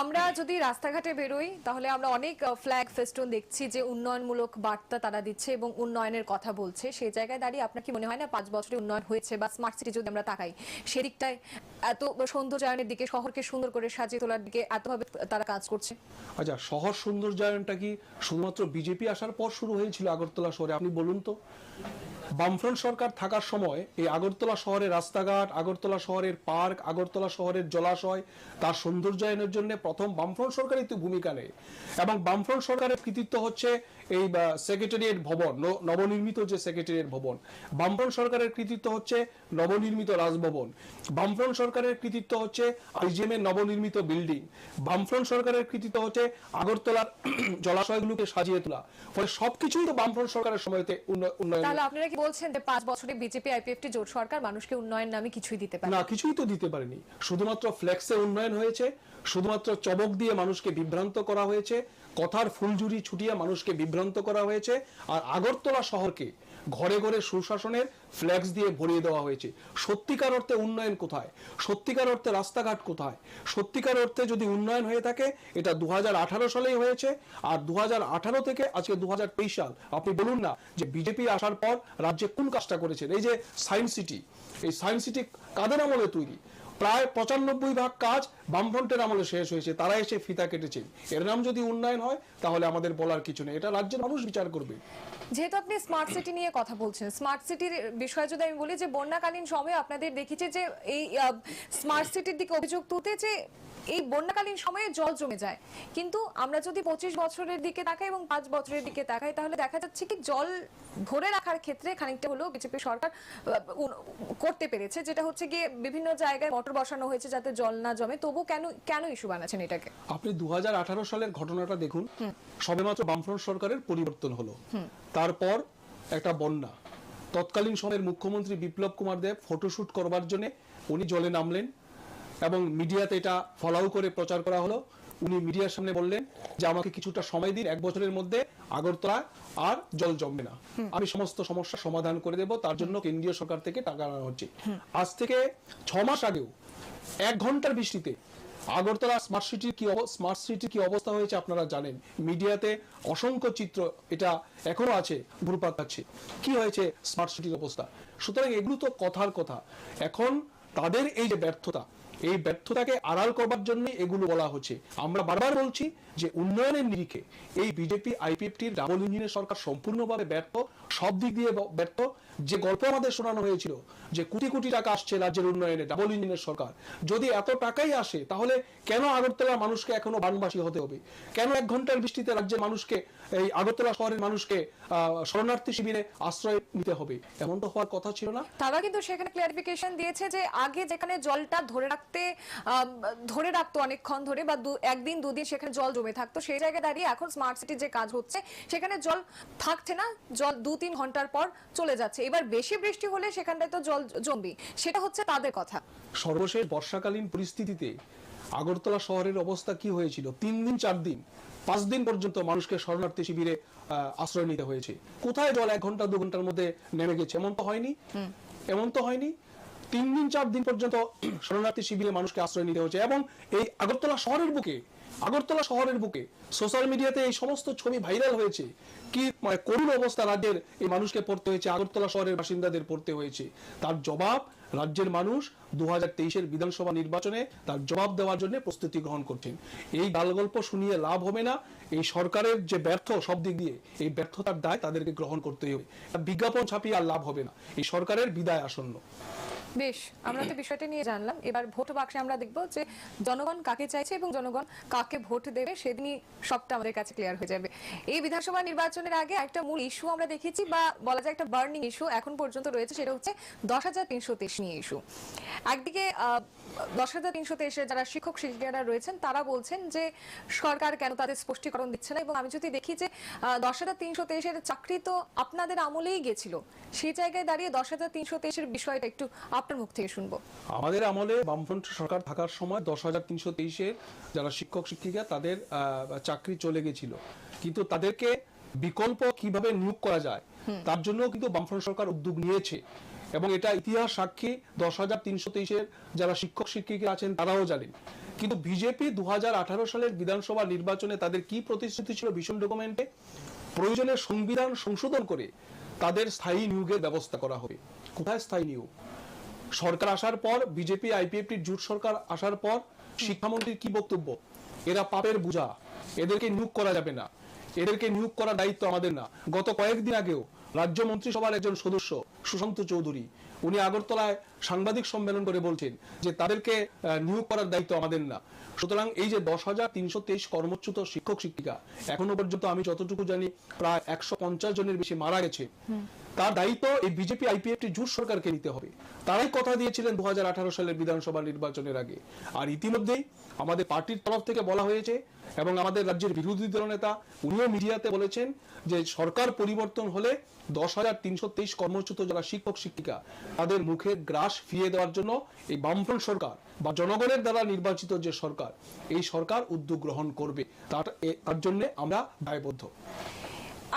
আমরা যদি রাস্তাঘাটে বেরোই তাহলে আমরা অনেক ফ্ল্যাগ ফেস্টুন দেখছি যে উন্নয়নমূলক বার্তা তারা দিচ্ছে এবং উন্নয়নের কথা বলছে। সেই জায়গায় দাঁড়িয়ে আপনার কি মনে হয় না 5 বছরে উন্নয়ন হয়েছে? বা স্মার্ট সিটি যদি আমরা তাকাই, সেদিকটায় এত সৌন্দর্যায়নের দিকে, শহরকে সুন্দর করে সাজিয়ে তোলার দিকে এতভাবে তারা কাজ করছে। আচ্ছা, শহর সৌন্দর্যায়নটা কি শুধুমাত্র বিজেপি আসার পর শুরু হয়েছিল আগরতলা শহরে? আপনি বলুন তো। বামফ্রন্ট সরকার থাকার সময় এই আগরতলা শহরের রাস্তাঘাট, আগরতলা শহরের পার্ক, আগরতলা শহরের জলাশয়, তার সৌন্দর্যায়নের জন্য প্রথম বামফ্রন্ট সরকারই তো ভূমিকা নেয়। এবং বামফ্রন্ট সরকারের কৃতিত্ব হচ্ছে এই সেক্রেটারিয়েট ভবন, নবনির্মিত যে সেক্রেটারিয়েট ভবন। বামফ্রন্ট সরকারের কৃতিত্ব হচ্ছে নবনির্মিত রাজভবন। বামফ্রন্ট সরকারের কৃতিত্ব হচ্ছে আইজিএম এর নবনির্মিত বিল্ডিং। বামফ্রন্ট সরকারের কৃতিত্ব হচ্ছে আগরতলার জলাশয়গুলোকে সাজিয়ে তোলা। ফলে সবকিছুই তো বামফ্রন্ট সরকারের সময়তে উন্নয়ন। তাহলে আপনারা কি বলছেন যে 5 বছরে বিজেপি আইপিএফটি জোট সরকার মানুষকে উন্নয়ন নামে কিছুই দিতে পারে না? কিছুই তো দিতে পারেনি। শুধুমাত্র ফ্লেক্সে উন্নয়ন হয়েছে, শুধুমাত্র চমক দিয়ে মানুষকে বিভ্রান্ত করা হয়েছে, কথার ফুলঝুরি ছুটিয়ে মানুষকে বিভ্রান্ত করা হয়েছে। আর আগরতলা শহরকে ঘরে ঘরে সুশাসনের ফ্ল্যাক্স দিয়ে ভরিয়ে দেওয়া হয়েছে। সত্যিকার অর্থে উন্নয়ন কোথায়? সত্যিকার অর্থে রাস্তাঘাট কোথায়? সত্যিকার অর্থে যদি উন্নয়ন হয়ে থাকে এটা 2018 সালেই হয়েছে। আর 2018 থেকে আজকে 2023 সাল, আপনি বলুন না যে বিজেপি আসার পর রাজ্যে কোন কাজটা করেছেন? এই যে সায়েন্স সিটি, এই সায়েন্স সিটি কাদের আমলে তৈরি? প্রায় 95% কাজ বামফ্রন্টের আমলে শেষ হয়েছে, তারা এসে ফিতা কেটেছেন। এর নাম যদি উন্নয়ন হয় তাহলে আমাদের বলার কিছু নেই, এটা রাজ্যের মানুষ বিচার করবে। যেহেতু আপনি স্মার্ট সিটি নিয়ে কথা বলছেন, স্মার্ট সিটির বিষয়ে যদি আমি বলি যে বন্যাকালীন সময়ে আপনাদের দেখেছি যে এই স্মার্ট সিটির দিকে অভিযোগ তুলতে যে এই বন্যাকালীন সময়ে জল জমে যায়, কিন্তু আমরা যদি 25 বছরের দিকে তাকাই এবং 5 বছরের দিকে তাকাই তাহলে দেখা যাচ্ছে কি জল ধরে রাখার ক্ষেত্রে খানিকটা হলেও বিজেপি সরকার করতে পেরেছে, যেটা হচ্ছে গিয়ে বিভিন্ন জায়গায় মোটর বসানো হয়েছে যাতে জল না জমে। তবু কেন ইস্যু বানাচ্ছেন এটাকে? আপনি 2018 সালের ঘটনাটা দেখুন। সবেমাত্র বামফ্রন্ট সরকারের পরিবর্তন হলো, তারপর একটা বন্যা। তৎকালীন সময়ের মুখ্যমন্ত্রী বিপ্লব কুমার দেব ফটোশুট করবার জন্য উনি জলে নামলেন এবং মিডিয়াতে এটা ফলাও করে প্রচার করা হলো। উনি মিডিয়ার সামনে বললেন যে আমাকে কিছুটা সময় দিন, 1 বছরের মধ্যে আগরতলা আর জল জমবে না, আমি সমস্ত সমস্যার সমাধান করে দেব, তার জন্য কেন্দ্রীয় সরকার থেকে টাকা আনা হচ্ছে। আজ থেকে 6 মাস আগেও 1 ঘন্টার বৃষ্টিতে আগরতলা স্মার্ট সিটির কি অবস্থা হয়েছে আপনারা জানেন। মিডিয়াতে অসংখ্য চিত্র এটা এখনো আছে, ঘুরপাক খাচ্ছে। কি হয়েছে স্মার্ট সিটির অবস্থা? সুতরাং এগুলো তো কথার কথা। এখন তাদের এই যে ব্যর্থতা, এই ব্যর্থতাকে আড়াল করবার জন্য এগুলো বলা হচ্ছে। আমরা বারবার বলছি যে উন্নয়নের নিরিখে এই বিজেপি আইপিএফটির ডাবল ইঞ্জিনের সরকার সম্পূর্ণভাবে ব্যর্থ, সব দিক দিয়ে ব্যর্থ। যে গল্প আমাদের শোনানো হয়েছিল যে কোটি কোটি টাকা আসছে রাজ্যের উন্নয়নে ডাবল ইঞ্জিনের সরকার, যদি এত টাকাই আসে তাহলে কেন আগরতলার মানুষকে এখনো বানবাসী হতে হবে? কেন 1 ঘন্টার বৃষ্টিতে রাজ্যের মানুষকে, এই আগরতলা শহরের মানুষকে শরণার্থী শিবিরে আশ্রয় নিতে হবে? এমন তো হওয়ার কথা ছিল না। তারা কিন্তু সেখানে ক্লারিফিকেশন দিয়েছে যে আগে যেখানে জলটা ধরে রাখতো অনেকক্ষণ ধরে বা একদিন দুদিন সেখানে জল জমে থাকতো, সেই জায়গায় দাঁড়িয়ে এখন স্মার্ট সিটির যে কাজ হচ্ছে সেখানে জল থাকছে না, জল 2-3 ঘন্টার পর চলে যাচ্ছে। এবার বেশি বৃষ্টি হলে সেখানটায় তো জল জমবে, সেটা হচ্ছে তাদের কথা। সর্বশেষ বর্ষাকালীন পরিস্থিতিতে আগরতলা শহরের অবস্থা কি হয়েছিল? 3 দিন 4 দিন 5 দিন পর্যন্ত মানুষকে শরণার্থী শিবিরে আশ্রয় নিতে হয়েছে। কোথায় জল 1 ঘন্টা 2 ঘন্টার মধ্যে নেমে গেছে? এমন তো হয়নি। 3 দিন 4 দিন পর্যন্ত শরণার্থী শিবিরে মানুষকে আশ্রয় নিতে হয়েছে। এবং এই আগরতলা শহরের বুকে সোশ্যাল মিডিয়াতে এই সমস্ত ছবি ভাইরাল হয়েছে। কি করুণ অবস্থা রাজ্যের এই মানুষকে পড়তে হয়েছে, আগরতলা শহরের বাসিন্দাদের পড়তে হয়েছে। তার জবাব রাজ্যের মানুষ 2023-এর বিধানসভা নির্বাচনে তার জবাব দেওয়ার জন্য প্রস্তুতি গ্রহণ করছেন। এই গালগল্প শুনিয়ে লাভ হবে না। এই সরকারের যে ব্যর্থ সব দিক দিয়ে, এই ব্যর্থতার দায় তাদেরকে গ্রহণ করতে হবে। বিজ্ঞাপন ছাপিয়ে আর লাভ হবে না। এই সরকারের বিদায় আসন্ন। বেশ, আমরা তো বিষয়টা নিয়ে জানলাম। এবার ভোট বাক্সে আমরা দেখব যে জনগণ কাকে চাইছে এবং জনগণ কাকে ভোট দেবে, সেদিনই সবটা আমাদের কাছে ক্লিয়ার হয়ে যাবে। এই বিধানসভা নির্বাচনের আগে একটা মূল ইস্যু আমরা দেখেছি, বা বলা যায় একটা বার্নিং ইস্যু এখন পর্যন্ত রয়েছে, সেটা হচ্ছে 10,323 নিয়ে ইস্যু। একদিকে 10,323-এর যারা শিক্ষক শিক্ষিকারা রয়েছেন তারা বলছেন যে সরকার কেন তাদের স্পষ্টীকরণ দিচ্ছে না। এবং আমি যদি দেখি যে 10,323-এর চাকরি তো আপনাদের আমলেই গেছিল, সেই জায়গায় দাঁড়িয়ে 10,323-এর বিষয়টা একটু আপনার মুখ থেকে শুনবো। আমাদের আমলে বামফ্রন্ট সরকার থাকার সময় 10,323-এর যারা শিক্ষক শিক্ষিকা তাদের চাকরি চলে গেছিল, কিন্তু তাদেরকে বিকল্প কিভাবে নিয়োগ করা যায় তার জন্য কিন্তু বামফ্রন্ট সরকার উদ্যোগ নিয়েছে। এবং এটা ইতিহাস সাক্ষী, 10,323-এর যারা শিক্ষক শিক্ষিকা আছেন তারাও জানেন। কিন্তু বিজেপি 2018 সালের বিধানসভা নির্বাচনে তাদের কি প্রতিশ্রুতি ছিল ভিশন ডকুমেন্টে? প্রয়োজনে সংবিধান সংশোধন করে তাদের স্থায়ী নিয়োগের ব্যবস্থা করা হবে। কোথায় স্থায়ী নিয়োগ? সরকার আসার পর, বিজেপি আইপিএফটির জোট সরকার আসার পর শিক্ষামন্ত্রীর কি বক্তব্য? এরা পাপের বোঝা, এদেরকে নিয়োগ করা যাবে না, এদেরকে নিয়োগ করার দায়িত্ব আমাদের না। গত কয়েকদিন আগেও রাজ্য মন্ত্রিসভার একজন সদস্য সুশান্ত চৌধুরী, উনি আগরতলায় সাংবাদিক সম্মেলন করে বলছেন যে তাদেরকে নিয়োগ করার দায়িত্ব আমাদের না। সুতরাং এই যে 10,323 কর্মচ্যুত শিক্ষক শিক্ষিকা, এখনো পর্যন্ত আমি যতটুকু জানি প্রায় 150 জনের বেশি মারা গেছে, তার দায়িত্ব এই বিজেপি আইপিএফটি জোট সরকারকে নিতে হবে। তারাই কথা দিয়েছিলেন 2018 সালের বিধানসভা নির্বাচনের আগে। আর ইতিমধ্যেই আমাদের পার্টির তরফ থেকে বলা হয়েছে এবং আমাদের রাজ্যের বিরোধী দলনেতা উনিও মিডিয়াতে বলেছেন যে সরকার পরিবর্তন হলে 10,323 কর্মচ্যুত যারা শিক্ষক শিক্ষিকা তাদের মুখের গ্রাস ফিরিয়ে দেওয়ার জন্য এই বামফ্রন্ট সরকার বা জনগণের দ্বারা নির্বাচিত যে সরকার, এই সরকার উদ্যোগ গ্রহণ করবে। তার জন্য আমরা দায়বদ্ধ।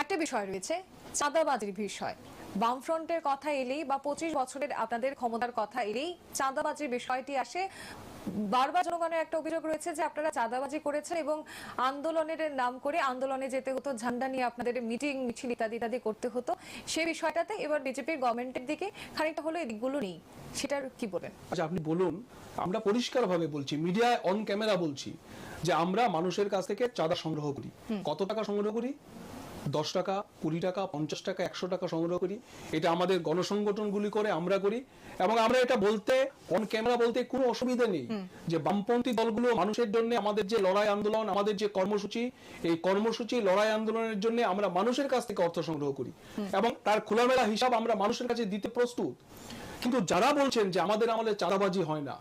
একটা বিষয় রয়েছে, চাঁদাবাজির বিষয়। বামফ্রন্টের কথা এলেই বা 25 বছরের আপনাদের ক্ষমতার কথা এলেই চাঁদাবাজির বিষয়টি আসে। বারবার জনগণের একটা অভিযোগ রয়েছে যে আপনারা চাঁদাবাজি করেছেন এবং আন্দোলনের নাম করে আন্দোলনে যেতে হতো, ঝান্ডা নিয়ে আপনাদের মিটিং মিছিল ইত্যাদি ইত্যাদি করতে হতো। সেই বিষয়টাতে এবার বিজেপির গভর্নমেন্টের দিকে খানিকটা হলো এই দিকগুলো নেই, সেটার কি বলেন? আচ্ছা, আপনি বলুন। আমরা পরিষ্কারভাবে বলছি, মিডিয়ায় অন ক্যামেরা বলছি যে আমরা মানুষের কাছ থেকে চাঁদা সংগ্রহ করি। কত টাকা সংগ্রহ করি? 10 টাকা, 20 টাকা, 50 টাকা, 100 টাকা সংগ্রহ করি। এটা আমাদের গণসংগঠনগুলি করে, আমরা করি। এবং আমরা এটা বলতে, অন ক্যামেরা বলতে কোনো অসুবিধা নেই যে বামপন্থী দলগুলো মানুষের জন্য আমাদের যে লড়াই আন্দোলন, আমাদের যে কর্মসূচি, এই কর্মসূচি লড়াই আন্দোলনের জন্য আমরা মানুষের কাছ থেকে অর্থ সংগ্রহ করি এবং তার খোলামেলা হিসাব আমরা মানুষের কাছে দিতে প্রস্তুত। কিন্তু যারা বলছেন যে আমাদের আমলে চাঁদাবাজি হয় না,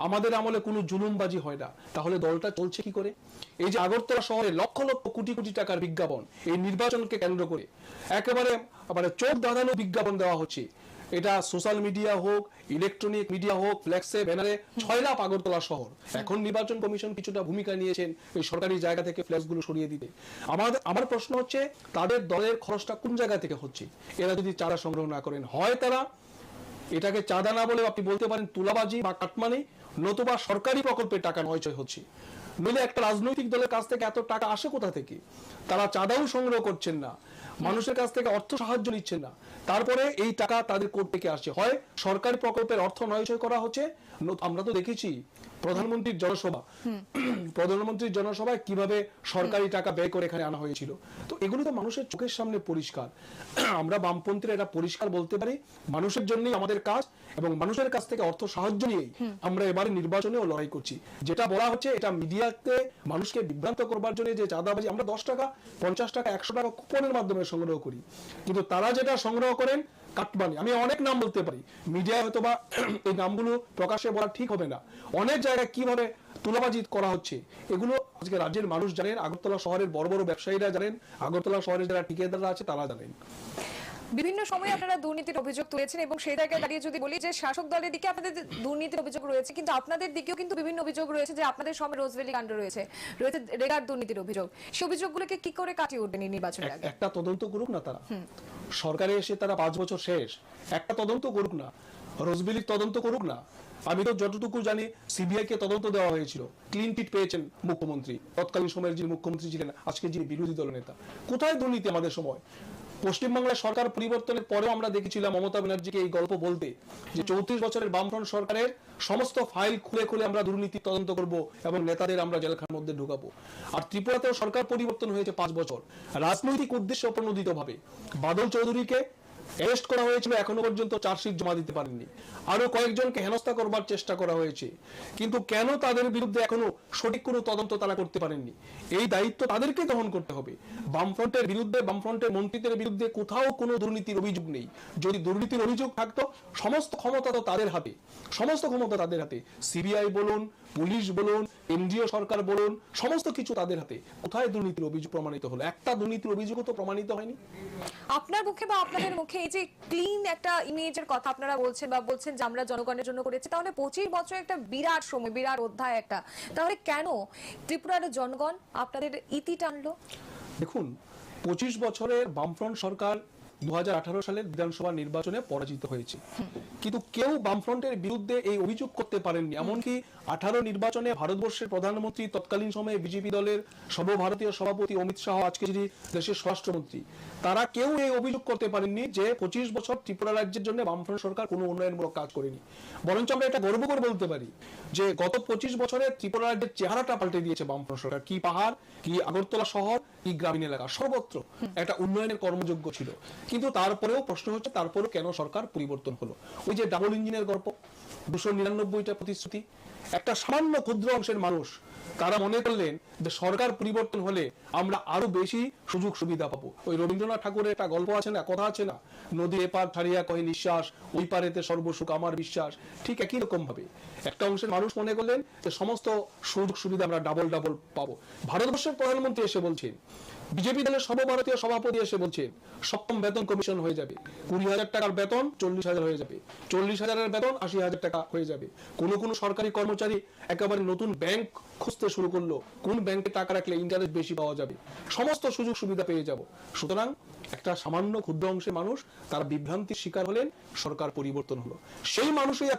আমাদের আমলে কোনো জুলুমবাজি হয় না, তাহলে দলটা চলছে কি করে? এই যে আগরতলা শহরে লক্ষ লক্ষ কোটি কোটি টাকার বিজ্ঞাপন এই নির্বাচনকে কেন্দ্র করে একেবারে চোখ ধাঁধানো বিজ্ঞাপন দেওয়া হচ্ছে, এটা সোশ্যাল মিডিয়া হোক, ইলেকট্রনিক মিডিয়া হোক, ফ্ল্যাক্সে, ব্যানারে ছয়লাপ আগরতলা শহর। এখন নির্বাচন কমিশন কিছুটা ভূমিকা নিয়েছেন এই সরকারি জায়গা থেকে ফ্ল্যাক্সগুলো সরিয়ে দিতে। আমার প্রশ্ন হচ্ছে, তাদের দলের খরচটা কোন জায়গা থেকে হচ্ছে? এরা যদি চাঁদা সংগ্রহ না করেন, হয় তারা এটাকে চাঁদা না বলে আপনি বলতে পারেন তুলাবাজি বা কাটমানি, নতুবা সরকারি প্রকল্পের টাকা নয়ছয় হচ্ছে। নইলে একটা রাজনৈতিক দলের কাছ থেকে এত টাকা আসে কোথা থেকে? তারা চাঁদাও সংগ্রহ করছেন না, মানুষের কাছ থেকে অর্থ সাহায্য নিচ্ছেন না, তারপরে এই টাকা তাদের কোর্ট থেকে আসছে। হয় সরকারি প্রকল্পের অর্থ নয়ছয় করা হচ্ছে, আমরা তো দেখেছি প্রধানমন্ত্রীর জনসভা, প্রধানমন্ত্রীর জনসভায় কিভাবে সরকারি টাকা ব্যয় করে এখানে আনা হয়েছিল, তো এগুলো তো মানুষের চোখের সামনে পরিষ্কার। আমরা বামপন্থীরা এটা পরিষ্কার বলতে পারি, মানুষের জন্যই আমাদের কাজ, এবং মানুষের কাছ থেকে অর্থ সাহায্য নিয়েই আমরা এবারে নির্বাচনেও লড়াই করছি। যেটা বলা হচ্ছে এটা মিডিয়াতে মানুষকে বিভ্রান্ত করবার জন্য যে চাঁদাবাজি, আমরা 10 টাকা 50 টাকা 100 টাকা কুপনের মাধ্যমে সংগ্রহ করি, কিন্তু তারা যেটা সংগ্রহ করেন কাটমানি, আমি অনেক নাম বলতে পারি, মিডিয়ায় হয়তো বা এই নামগুলো প্রকাশ্যে বলা ঠিক হবে না, অনেক জায়গায় কিভাবে তুলাবাজি করা হচ্ছে এগুলো আজকে রাজ্যের মানুষ জানেন, আগরতলা শহরের বড় বড় ব্যবসায়ীরা জানেন, আগরতলা শহরের যারা ঠিকাদাররা আছে তারা জানেন। বিভিন্ন সময় আপনারা দুর্নীতির অভিযোগ তুলেছেন এবং সেই জায়গায় দাঁড়িয়ে যদি বলি যে শাসক দলের দিকে আপনাদের দুর্নীতির অভিযোগ রয়েছে, কিন্তু আপনাদের দিকেও কিন্তু বিভিন্ন অভিযোগ রয়েছে যে আপনাদের সময় রোজভ্যালি কাণ্ড রয়েছে, রেগার দুর্নীতির অভিযোগ, সেই অভিযোগগুলোকে কি করে কাটিয়ে উঠবেন এই নির্বাচনের আগে? একটা তদন্ত করুক না তারা, সরকারে এসে তারা 5 বছর শেষ, একটা তদন্ত করুক না, রোজভ্যালির তদন্ত করুক না। আমি তো যতটুকু জানি সিবিআই কে তদন্ত দেওয়া হয়েছিল, ক্লিন চিট পেয়েছেন মুখ্যমন্ত্রী, তৎকালীন সময়ের যিনি মুখ্যমন্ত্রী ছিলেন, আজকে যিনি বিরোধী দল নেতা। কোথায় দুর্নীতি আমাদের সময়? পশ্চিমবাংলায় সরকার পরিবর্তনের পরেও আমরা দেখেছিলাম মমতা ব্যানার্জিকে এই গল্প বলতে যে 34 বছরের বামফ্রন্ট সরকারের সমস্ত ফাইল খুলে খুলে আমরা দুর্নীতি তদন্ত করব এবং নেতাদের আমরা জেলখানার মধ্যে ঢুকাবো। আর ত্রিপুরাতেও সরকার পরিবর্তন হয়েছে 5 বছর, রাজনৈতিক উদ্দেশ্যে প্রণোদিত ভাবে বাদল চৌধুরীকে অ্যারেস্ট করা হয়েছিল, এখনো পর্যন্ত চার্জশিট জমা দিতে পারেননি, আরো কয়েকজনকে হেনস্থা করবার চেষ্টা করা হয়েছে, কিন্তু কেন তাদের বিরুদ্ধে এখনো সঠিক কোনো তদন্ত তারা করতে পারেননি? এই দায়িত্ব তাদেরকে গ্রহণ করতে হবে। বামফ্রন্টের বিরুদ্ধে, বামফ্রন্টের মন্ত্রীদের বিরুদ্ধে কোথাও কোনো দুর্নীতির অভিযোগ নেই। যদি দুর্নীতির অভিযোগ থাকতো, সমস্ত ক্ষমতা তো তাদের হাতে, সমস্ত ক্ষমতা তাদের হাতে, সিবিআই বলুন, পুলিশ বলুন, এনডিও সরকার বলুন, সমস্ত কিছু তাদের হাতে। কোথায় দুর্নীতির অভিযোগ প্রমাণিত হলো? একটা দুর্নীতির অভিযোগও তো প্রমাণিত হয়নি। আপনার মুখে বা আপনাদের মুখে এই যে ক্লিন একটা ইমেজের কথা আপনারা বলছেন বা বলছেন যে আমরা জনগণের জন্য করেছি, তাহলে 25 বছর একটা বিরাট সময়, বিরাট অধ্যায় একটা, তাহলে কেন ত্রিপুরার জনগণ আপনাদের ইতি টানলো? দেখুন, 25 বছরের বামফ্রন্ট সরকার 2018 সালের বিধানসভা নির্বাচনে পরাজিত হয়েছে, কিন্তু কেউ বামফ্রন্টের বিরুদ্ধে এই অভিযোগ করতে পারেননি। এমনকি 18 নির্বাচনে ভারতবর্ষের প্রধানমন্ত্রী, তৎকালীন সময়ে বিজেপি দলের সর্বভারতীয় সভাপতি অমিত শাহ, আজকে যিনি দেশের স্বরাষ্ট্রমন্ত্রী, তারা কেউ এই অভিযোগ করতে পারেননি যে 25 বছর ত্রিপুরা রাজ্যের জন্য বামফ্রন্ট সরকার কোনো উন্নয়নমূলক কাজ করেনি। বরঞ্চ আমরা এটা গর্ব করে বলতে পারি যে গত 25 বছরে ত্রিপুরা রাজ্যের চেহারাটা পাল্টে দিয়েছে বামফ্রন্ট সরকার। কি পাহাড়, কি আগরতলা শহর, কি গ্রামীণ এলাকা, সর্বত্র একটা উন্নয়নের কর্মযোগ্য ছিল। কিন্তু তারপরেও প্রশ্ন হচ্ছে, তারপরেও কেন সরকার পরিবর্তন হলো? ওই যে ডাবল ইঞ্জিনের গল্প, 299টা প্রতিশ্রুতি, একটা সামান্য ক্ষুদ্র অংশের মানুষ তারা মনে করলেন যে সরকার পরিবর্তন হলে আমরা আরো বেশি সুযোগ সুবিধা পাবো। ওই রবীন্দ্রনাথ ঠাকুরের একটা গল্প আছে না, কথা আছে না, নদী এপার ছাড়িয়া কহে নিঃশ্বাস, ওই পারেতে সর্বসুখ আমার বিশ্বাস। ঠিক একই রকম ভাবে একটা অংশের মানুষ মনে করলেন যে সমস্ত সুযোগ সুবিধা আমরা ডাবল ডাবল পাবো। ভারতবর্ষের প্রধানমন্ত্রী এসে বলছেন, বিজেপি দলের সর্বভারতীয় সভাপতি এসে বলছেন সপ্তম বেতন কমিশন হয়ে যাবে, 20,000 টাকার বেতন 40,000 হয়ে যাবে, 40,000-এর বেতন 80,000 টাকা হয়ে যাবে। কোন সরকারি কর্মচারী একেবারে নতুন ব্যাংক খুঁজতে শুরু করলো, কোন ব্যাংকে টাকা রাখলে ইন্টারেস্ট বেশি পাওয়া যাবে, সমস্ত সুযোগ সুবিধা পেয়ে যাব। সুতরাং একটা সামান্য ক্ষুদ্র অংশের মানুষ তারা বিভ্রান্তির শিকার হলেন, সরকার পরিবর্তন হলো। সেই মানুষই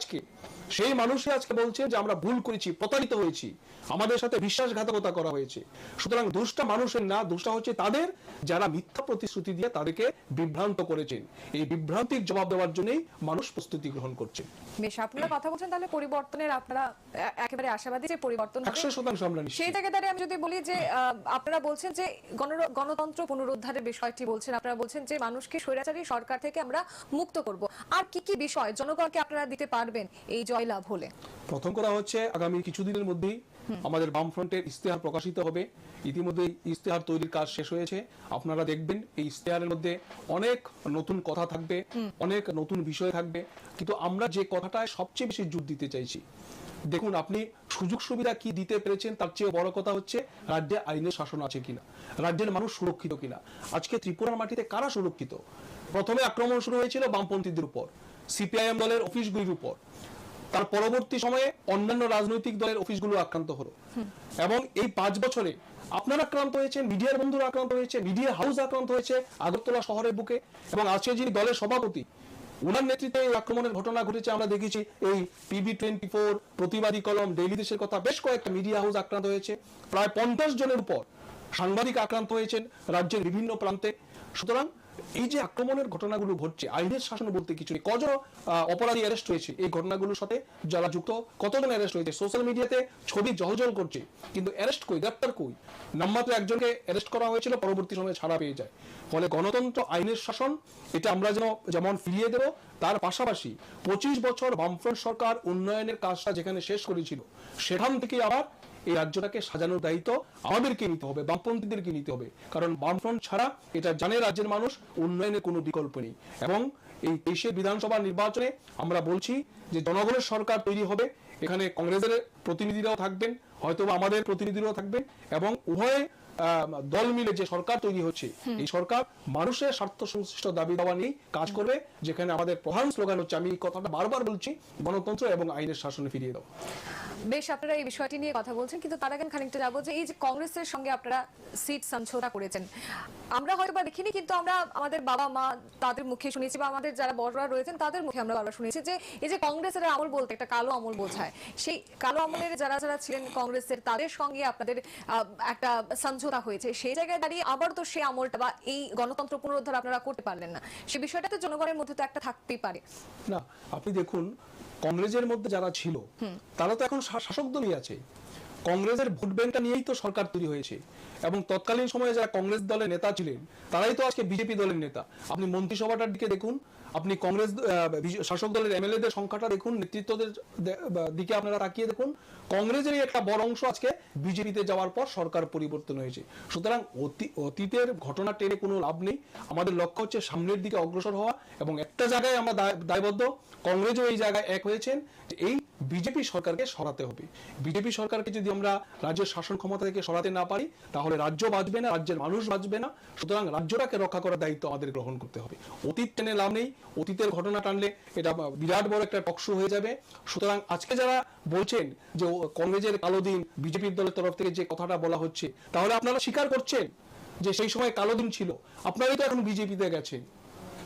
আজকে বলছেন যে আমরা ভুল করেছি, প্রতারিত হয়েছি, আমাদের সাথে বিশ্বাসঘাতকতা করা হয়েছে। সুতরাং দোষটা মানুষের না, দোষটা হচ্ছে তাদের, যারা মিথ্যা প্রতিশ্রুতি দিয়ে তাদেরকে বিভ্রান্ত করেছেন। এই বিভ্রান্তির জবাব দেওয়ার জন্যই মানুষ প্রস্তুতি গ্রহণ করছে। বেশ, আপনারা কথা বলছেন তাহলে পরিবর্তনের, আপনারা একেবারে আশাবাদী যে পরিবর্তন হবে 100% আমরা নিশ্চিত। সেই জায়গায় দাঁড়িয়ে আমি যদি বলি যে আপনারা বলছেন যে গণতন্ত্র পুনরুদ্ধারের বিষয়টি বলছেন, আপনারা বলছেন যে মানুষকে স্বৈরাচারী সরকার থেকে আমরা মুক্ত করব, আর কি কি বিষয় জনগণকে আপনারা দিতে পারবেন এই জয়লাভ হলে? প্রথম কথা হচ্ছে আগামী কিছুদিনের মধ্যেই আমাদের বামফ্রন্টের ইশতেহার প্রকাশিত হবে। ইতিমধ্যে ইশতেহার তৈরির কাজ শেষ হয়েছে। আপনারা দেখবেন এই ইশতেহারের মধ্যে অনেক নতুন কথা থাকবে, অনেক নতুন বিষয় থাকবে, কিন্তু আমরা যে কথাটায় সবচেয়ে বেশি জোর দিতে চাইছি, দেখুন আপনি সুযোগ সুবিধা কি দিতে পেরেছেন, তার চেয়ে বড় কথা হচ্ছে রাজ্যে আইনের শাসন আছে কিনা, রাজ্যের মানুষ সুরক্ষিত কিনা। আজকে ত্রিপুরার মাটিতে কারা সুরক্ষিত? প্রথমে আক্রমণ শুরু হয়েছিল বামপন্থীদের উপর, সিপিআইএম দলের অফিসগুলির উপর, তার পরবর্তী সময়ে অন্যান্য রাজনৈতিক দলের অফিসগুলো আক্রান্ত হলো, এবং এই 5 বছরে আপনারা আক্রান্ত হয়েছেন, মিডিয়ার বন্ধুরা আক্রান্ত হয়েছে, মিডিয়া হাউস আক্রান্ত হয়েছে আগরতলা শহরের বুকে, এবং আজকে যিনি দলের সভাপতি ওনার নেতৃত্বে এই আক্রমণের ঘটনা ঘটেছে। আমরা দেখেছি এই PB24, প্রতিবাদী কলম, ডেইলি দেশের কথা, বেশ কয়েকটা মিডিয়া হাউস আক্রান্ত হয়েছে। প্রায় 50 জনের উপর সাংবাদিক আক্রান্ত হয়েছেন রাজ্যের বিভিন্ন প্রান্তে। সুতরাং এই যে আক্রমণের ঘটনাগুলো ঘটছে, আইনের শাসন বলতে কিছু নেই। কজন অপরাধী অ্যারেস্ট হয়েছে এই ঘটনাগুলোর সাথে যারা যুক্ত, কতজন অ্যারেস্ট হয়েছে? সোশ্যাল মিডিয়াতে ছবি জলজল করছে, কিন্তু অ্যারেস্ট কই, গ্রেপ্তার কই? নামমাত্র একজনকে অ্যারেস্ট করা হয়েছিল, পরবর্তী সময়ে ছাড়া পেয়ে যায়। ফলে গণতন্ত্র, আইনের শাসন এটা আমরা যেমন ফিরিয়ে দেব, তার পাশাপাশি 25 বছর বামফ্রন্ট সরকার উন্নয়নের কাজটা যেখানে শেষ করেছিল, সেখান থেকে আবার এই রাজ্যটাকে সাজানোর দায়িত্ব আমাদেরকে নিতে হবে, বামপন্থীদেরকে নিতে হবে। কারণ বামফ্রন্ট ছাড়া এটা জানে রাজ্যের মানুষ, উন্নয়নের কোনো বিকল্প নেই। এবং এই দেশের বিধানসভা নির্বাচনে আমরা বলছি যে জনগণের সরকার তৈরি হবে, এখানে কংগ্রেসের প্রতিনিধিরাও থাকবেন, হয়তো আমাদের প্রতিনিধিরাও থাকবেন, এবং উভয় দল মিলে যে সরকার তৈরি হচ্ছে, এই সরকার মানুষের স্বার্থ সংশ্লিষ্ট দাবি দাওয়া নিয়ে কাজ করবে, যেখানে আমাদের প্রধান স্লোগান হচ্ছে, আমি এই কথাটা বারবার বলছি, গণতন্ত্র এবং আইনের শাসনে ফিরিয়ে দাও। বেশ, আপনারা এই বিষয়টি নিয়ে কথা বলছেন, কিন্তু তার আগে খানিকটা যাবো যে এই যে কংগ্রেসের সঙ্গে আপনারা সিট সমঝোতা করেছেন, আমরা হয়তো বা দেখিনি, কিন্তু আমরা আমাদের বাবা মা তাদের মুখে শুনেছি, বা আমাদের যারা বড়রা রয়েছেন তাদের মুখে আমরা বারবার শুনেছি যে এই যে কংগ্রেসের আমল বলতে একটা কালো আমল বোঝায়। সেই কালো আমলের যারা যারা ছিলেন কংগ্রেসের, তাদের সঙ্গে আপনাদের একটা সমঝোতা হয়েছে। সেই জায়গায় দাঁড়িয়ে আবার তো সেই আমলটা বা এই গণতন্ত্র পুনরুদ্ধার আপনারা করতে পারলেন না, সে বিষয়টা তো জনগণের মধ্যে তো একটা থাকতেই পারে না। আপনি দেখুন, কংগ্রেসের মধ্যে যারা ছিল তারা তো এখন শাসক দলই আছে। কংগ্রেসের ভোট ব্যাংকটা নিয়েই তো সরকার তৈরি হয়েছে, এবং তৎকালীন সময়ে যারা কংগ্রেস দলের নেতা ছিলেন তারাই তো আজকে বিজেপি দলের নেতা। আপনি মন্ত্রিসভাটার দিকে দেখুন, আপনি কংগ্রেস শাসক দলের এমএলএদের সংখ্যাটা দেখুন, নেতৃত্বদের দিকে আপনারা তাকিয়ে দেখুন, কংগ্রেসেরই একটা বড় অংশ আজকে বিজেপিতে যাওয়ার পর সরকার পরিবর্তন হয়েছে। সুতরাং অতীতের ঘটনা টেনে কোনো লাভ নেই। আমাদের লক্ষ্য হচ্ছে সামনের দিকে অগ্রসর হওয়া, এবং একটা জায়গায় আমরা দায়বদ্ধ, কংগ্রেসও এই জায়গায় এক হয়েছেন যে এই বিজেপি সরকারকে সরাতে হবে। বিজেপি সরকারকে যদি আমরা রাজ্যের শাসন ক্ষমতা থেকে সরাতে না পারি, তাহলে রাজ্য বাঁচবে না, রাজ্যের মানুষ বাঁচবে না। সুতরাং রাজ্যটাকে রক্ষা করার দায়িত্ব আমাদের গ্রহণ করতে হবে। অতীত টেনে লাভ নেই, অতীতের ঘটনা টানলে এটা বিরাট বড় একটা টকশো হয়ে যাবে। সুতরাং আজকে যারা বলছেন যে কংগ্রেসের কালো দিন বিজেপির দলের তরফ থেকে যে কথাটা বলা হচ্ছে, তাহলে আপনারা স্বীকার করছেন যে সেই সময় কালো দিন ছিল, আপনারাই তো এখন বিজেপিতে গেছেন।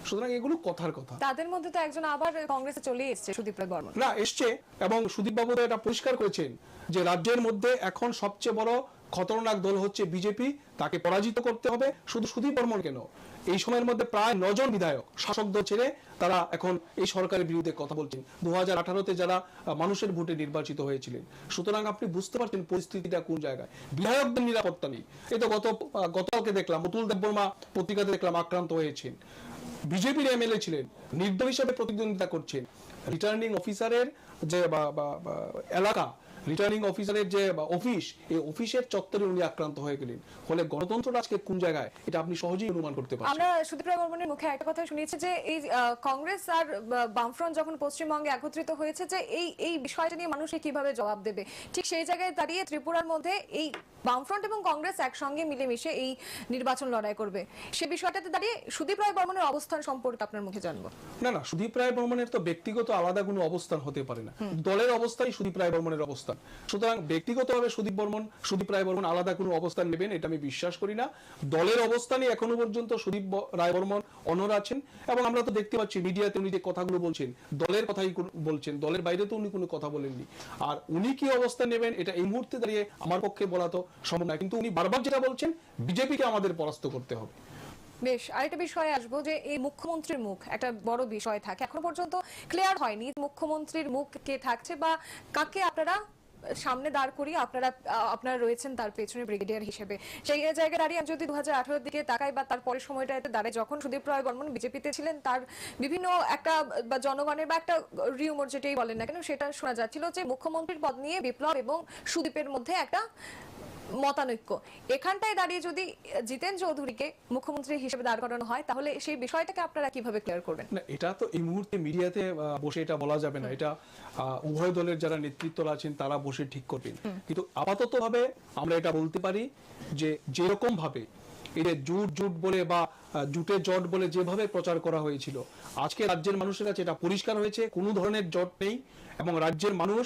সুতরাং এগুলো কথার কথা। তাদের মধ্যে তো একজন আবার কংগ্রেসে চলে এসেছে, সুদীপ রায় বর্মন। না, এসছে, এবং সুদীপ বাবু এটা পরিষ্কার করেছেন যে রাজ্যের মধ্যে এখন সবচেয়ে বড় খতরনাক দল হচ্ছে বিজেপি, তাকে পরাজিত করতে হবে। শুধু সুদীপ বর্মন কেন, এই সময়ের মধ্যে প্রায় 9 জন বিধায়ক শাসক দল ছেড়ে তারা এখন এই সরকারের বিরুদ্ধে কথা বলছেন, 2018-তে যারা মানুষের ভোটে নির্বাচিত হয়েছিলেন। সুতরাং আপনি বুঝতে পারছেন পরিস্থিতিটা কোন জায়গায়। বিধায়কদের নিরাপত্তা নেই। এই তো গতকালকে দেখলাম, অতুল দেববর্মা পত্রিকাতে দেখলাম আক্রান্ত হয়েছেন। বিজেপির এমএলএ ছিলেন, নির্দল হিসেবে প্রতিদ্বন্দ্বিতা করছেন, রিটার্নিং অফিসারের যে এলাকা, রিটার্নিং অফিসারের যে অফিস, এই অফিসের চত্বরে উনি আক্রান্ত হয়ে গেলেন। ফলে গণতন্ত্রটা আজকে কোন জায়গায়, এটা আপনি সহজেই অনুমান করতে পারছেন। আমরা সুদীপ রায় বর্মনের মুখে একটা কথা শুনেছি যে এই কংগ্রেস আর বামফ্রন্ট যখন পশ্চিমবঙ্গে একত্রিত হয়েছে, যে এই বিষয়টা নিয়ে মানুষকে কিভাবে জবাব দেবে, ঠিক সেই জায়গায় দাঁড়িয়ে ত্রিপুরার মধ্যে এই বামফ্রন্ট এবং কংগ্রেস একসঙ্গে মিলেমিশে এই নির্বাচন লড়াই করবে, সে বিষয়টাতে দাঁড়িয়ে সুদীপ রায় বর্মনের অবস্থান সম্পর্কে আপনার মুখে জানবো। না, সুদীপ রায় বর্মনের তো ব্যক্তিগত আলাদা কোনো অবস্থান হতে পারে না, দলের অবস্থাই সুদীপ রায় বর্মনের অবস্থান। সুতরাং ব্যক্তিগতভাবে সুদীপ রায় বর্মন আলাদা কোনো অবস্থান নেবেন এটা আমি বিশ্বাস করি না। দলের অবস্থানই এখনো পর্যন্ত সুদীপ রায় বর্মন অনড় আছেন, এবং আমরা তো দেখতে পাচ্ছি মিডিয়াতে উনি যে কথাগুলো বলছেন, দলের কথাই বলছেন, দলের বাইরে তো উনি কোনো কথা বলেননি। আর উনি কি অবস্থান নেবেন এটা এই মুহূর্তে দাঁড়িয়ে আমার পক্ষে বলা তো সম্ভব না, কিন্তু উনি বারবার যেটা বলছেন, বিজেপিকে আমাদের পরাস্ত করতে হবে। বেশ, আরেকটা বিষয়ে আসবো যে এই মুখ্যমন্ত্রীর মুখ একটা বড় বিষয় থাকে, এখনো পর্যন্ত ক্লিয়ার হয়নি মুখ্যমন্ত্রীর মুখ কে থাকছে বা কাকে আপনারা সামনে দাঁড় করিয়ে আপনারা রয়েছেন তার পেছনে ব্রিগেডিয়ার হিসেবে। সেই জায়গায় দাঁড়িয়ে যদি 2018-এর দিকে তাকাই বা তার পরের সময়টাতে দাঁড়ায়, যখন সুদীপ রায় বর্মন বিজেপিতে ছিলেন, তার বিভিন্ন একটা বা জনগণের বা একটা রিউমার যেটাই বলেন না কেন, সেটা শোনা যাচ্ছিল যে মুখ্যমন্ত্রীর পদ নিয়ে বিপ্লব এবং সুদীপের মধ্যে একটা মতানৈক্য। এখানটায় দাঁড়িয়ে যদি জিতেন চৌধুরীকে মুখ্যমন্ত্রী হিসেবে দাঁড় করানো হয়, তাহলে সেই বিষয়টাকে আপনারা কিভাবে ক্লিয়ার করবেন? না, এটা তো এই মুহূর্তে মিডিয়াতে বসে এটা বলা যাবে না, এটা উভয় দলের যারা নেতৃত্বরা আছেন তারা বসে ঠিক করবেন। কিন্তু আপাতত ভাবে আমরা এটা বলতে পারি যে যেরকম ভাবে এই যে জুট বলে বা জুটের জট বলে যেভাবে প্রচার করা হয়েছিল, আজকে রাজ্যের মানুষের কাছে এটা পরিষ্কার হয়েছে কোনো ধরনের জট নেই, এবং রাজ্যের মানুষ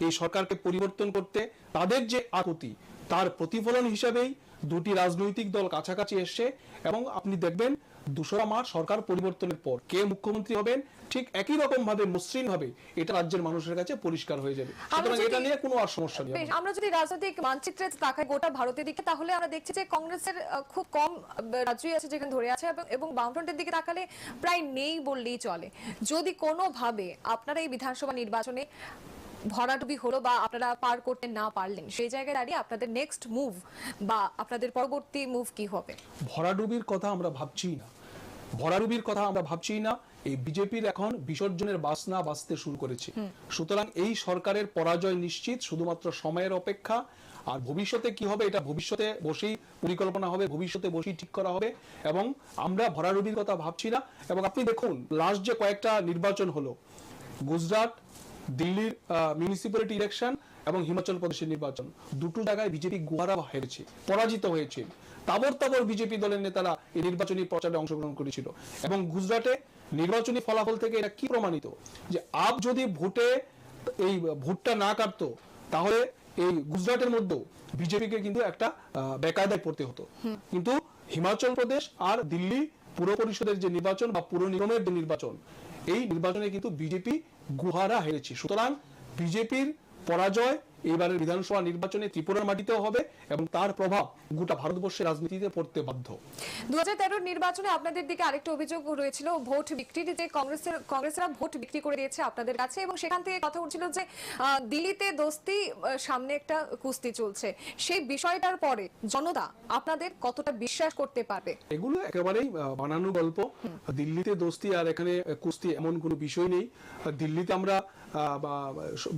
এই সরকারকে পরিবর্তন করতে তাদের যে আকুতি, তার প্রতিফলন হিসাবেই দুটি রাজনৈতিক দল কাছাকাছি এসছে এবং আপনি দেখবেন 2রা মার্চ সরকার পরিবর্তনের পর কে মুখ্যমন্ত্রী হবেন ঠিক একই রকম ভাবে মসৃণ ভাবে এটা রাজ্যের মানুষের কাছে পরিষ্কার হয়ে যাবে। সুতরাং এটা নিয়ে কোনো আর সমস্যা নেই। আমরা যদি রাজনৈতিক মানচিত্রে তাকাই গোটা ভারতের দিকে, তাহলে আমরা দেখছি যে কংগ্রেসের খুব কম রাজ্যই আছে যেখানে ধরে আছে, এবং বামফ্রন্টের দিকে তাকালে প্রায় নেই বললেই চলে। যদি কোনোভাবে আপনারা এই বিধানসভা নির্বাচনে ভরাডুবি হলো বা আপনারা পার করতে না পারলেন, সেই জায়গায় দাঁড়িয়ে আপনাদের নেক্সট মুভ বা আপনাদের পরবর্তী মুভ কি হবে? ভরাডুবির কথা আমরা ভাবছি না, ভরাডুবির কথা আমরা ভাবছি না। এই বিজেপির এখন বিসর্জনের বাসনা বাজতে শুরু করেছে। সুতরাং এই সরকারের পরাজয় নিশ্চিত, শুধুমাত্র সময়ের অপেক্ষা। আর ভবিষ্যতে কি হবে এটা ভবিষ্যতে বসেই পরিকল্পনা হবে, ভবিষ্যতে বসেই ঠিক করা হবে, এবং আমরা ভরাডুবির কথা ভাবছি না। এবং আপনি দেখুন লাস্ট যে কয়েকটা নির্বাচন হলো, গুজরাট, দিল্লির মিউনিসিপ্যালিটি ইলেকশন এবং হিমাচল প্রদেশের নির্বাচন, দুটো জায়গায় বিজেপি গুহারা হেরেছে, পরাজিত হয়েছে। তাবর তাবর বিজেপি দলের নেতারা এই নির্বাচনী প্রচারে অংশগ্রহণ করেছিল। এবং গুজরাটে নির্বাচনী ফলাফল থেকে এটা কি প্রমাণিত যে আপ যদি ভোটে এই ভোটটা না কাটতো তাহলে এই গুজরাটের মধ্যেও বিজেপিকে কিন্তু একটা বেকায়দায় পড়তে হতো। কিন্তু হিমাচল প্রদেশ আর দিল্লি পুর পরিষদের যে নির্বাচন বা পুর নিগমের যে নির্বাচন, এই নির্বাচনে কিন্তু বিজেপি গুহারা হেরেছে। সুতরাং বিজেপির পরাজয় এইবারের বিধানসভা নির্বাচনে ত্রিপুরার মাটিতেও হবে এবং তার প্রভাব গোটা ভারতবর্ষের রাজনীতিতে পড়তে বাধ্য। 2013 নির্বাচনে আপনাদের দিকে আরেকটা অভিযোগ রয়েছিল ভোট বিক্রির, যে কংগ্রেসরা ভোট বিক্রি করে দিয়েছে আপনাদের কাছে, এবং সেখান থেকে কথা উঠছিল যে দিল্লিতে দোস্তি, সামনে একটা কুস্তি চলছে। সেই বিষয়টার পরে জনতা আপনাদের কতটা বিশ্বাস করতে পারবে? এগুলো একেবারেই বানানো গল্প। দিল্লিতে দোস্তি আর এখানে কুস্তি এমন কোনো বিষয় নেই। দিল্লিতে আমরা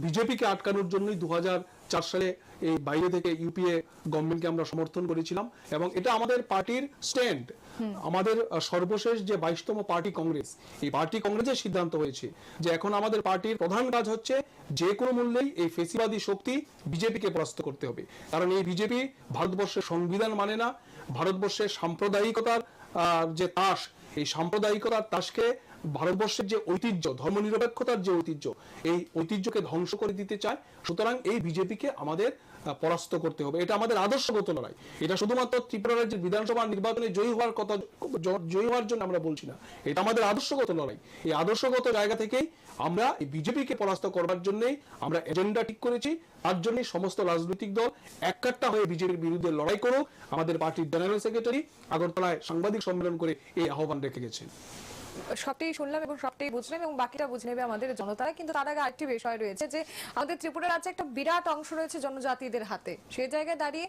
বিজেপিকে আটকানোর জন্যই 2004 সালে এই বাইরে থেকে ইউপিএ গভর্নমেন্টকে আমরা সমর্থন করেছিলাম, এবং এটা আমাদের পার্টির স্ট্যান্ড। আমাদের সর্বশেষ যে 22তম পার্টি কংগ্রেস, এই পার্টি কংগ্রেসের সিদ্ধান্ত হয়েছে যে এখন আমাদের পার্টির প্রধান কাজ হচ্ছে যে কোনো মূল্যেই এই ফেসিবাদী শক্তি বিজেপিকে পরাস্ত করতে হবে। কারণ এই বিজেপি ভারতবর্ষের সংবিধান মানে না, ভারতবর্ষের সাম্প্রদায়িকতার যে তাস, এই সাম্প্রদায়িকতার তাসকে, ভারতবর্ষের যে ঐতিহ্য, ধর্মনিরপেক্ষতার যে ঐতিহ্য, এই ঐতিহ্যকে ধ্বংস করে দিতে চায়। সুতরাং এই বিজেপিকে আমাদের পরাস্ত করতে হবে। এটা আমাদের আদর্শগত লড়াই। এটা শুধুমাত্র ত্রিপুরা রাজ্যের বিধানসভা নির্বাচনে জয়ী হওয়ার জন্য আমরা বলছি না, এটা আমাদের আদর্শগত লড়াই। এই আদর্শগত জায়গা থেকেই আমরা এই বিজেপিকে পরাস্ত করবার জন্যই আমরা এজেন্ডা ঠিক করেছি। তার জন্যই সমস্ত রাজনৈতিক দল এককাট্টা হয়ে বিজেপির বিরুদ্ধে লড়াই করুক। আমাদের পার্টির জেনারেল সেক্রেটারি আগরতলায় সাংবাদিক সম্মেলন করে এই আহ্বান রেখে গেছেন। সবটাই শুনলাম এবং সবটাই বুঝলাম, এবং বাকিটা বুঝে নেবে আমাদের জনতারা। কিন্তু তার আগে আরেকটি বিষয় রয়েছে যে আমাদের ত্রিপুরা রাজ্যে একটা বিরাট অংশ রয়েছে জনজাতিদের হাতে। সেই জায়গায় দাঁড়িয়ে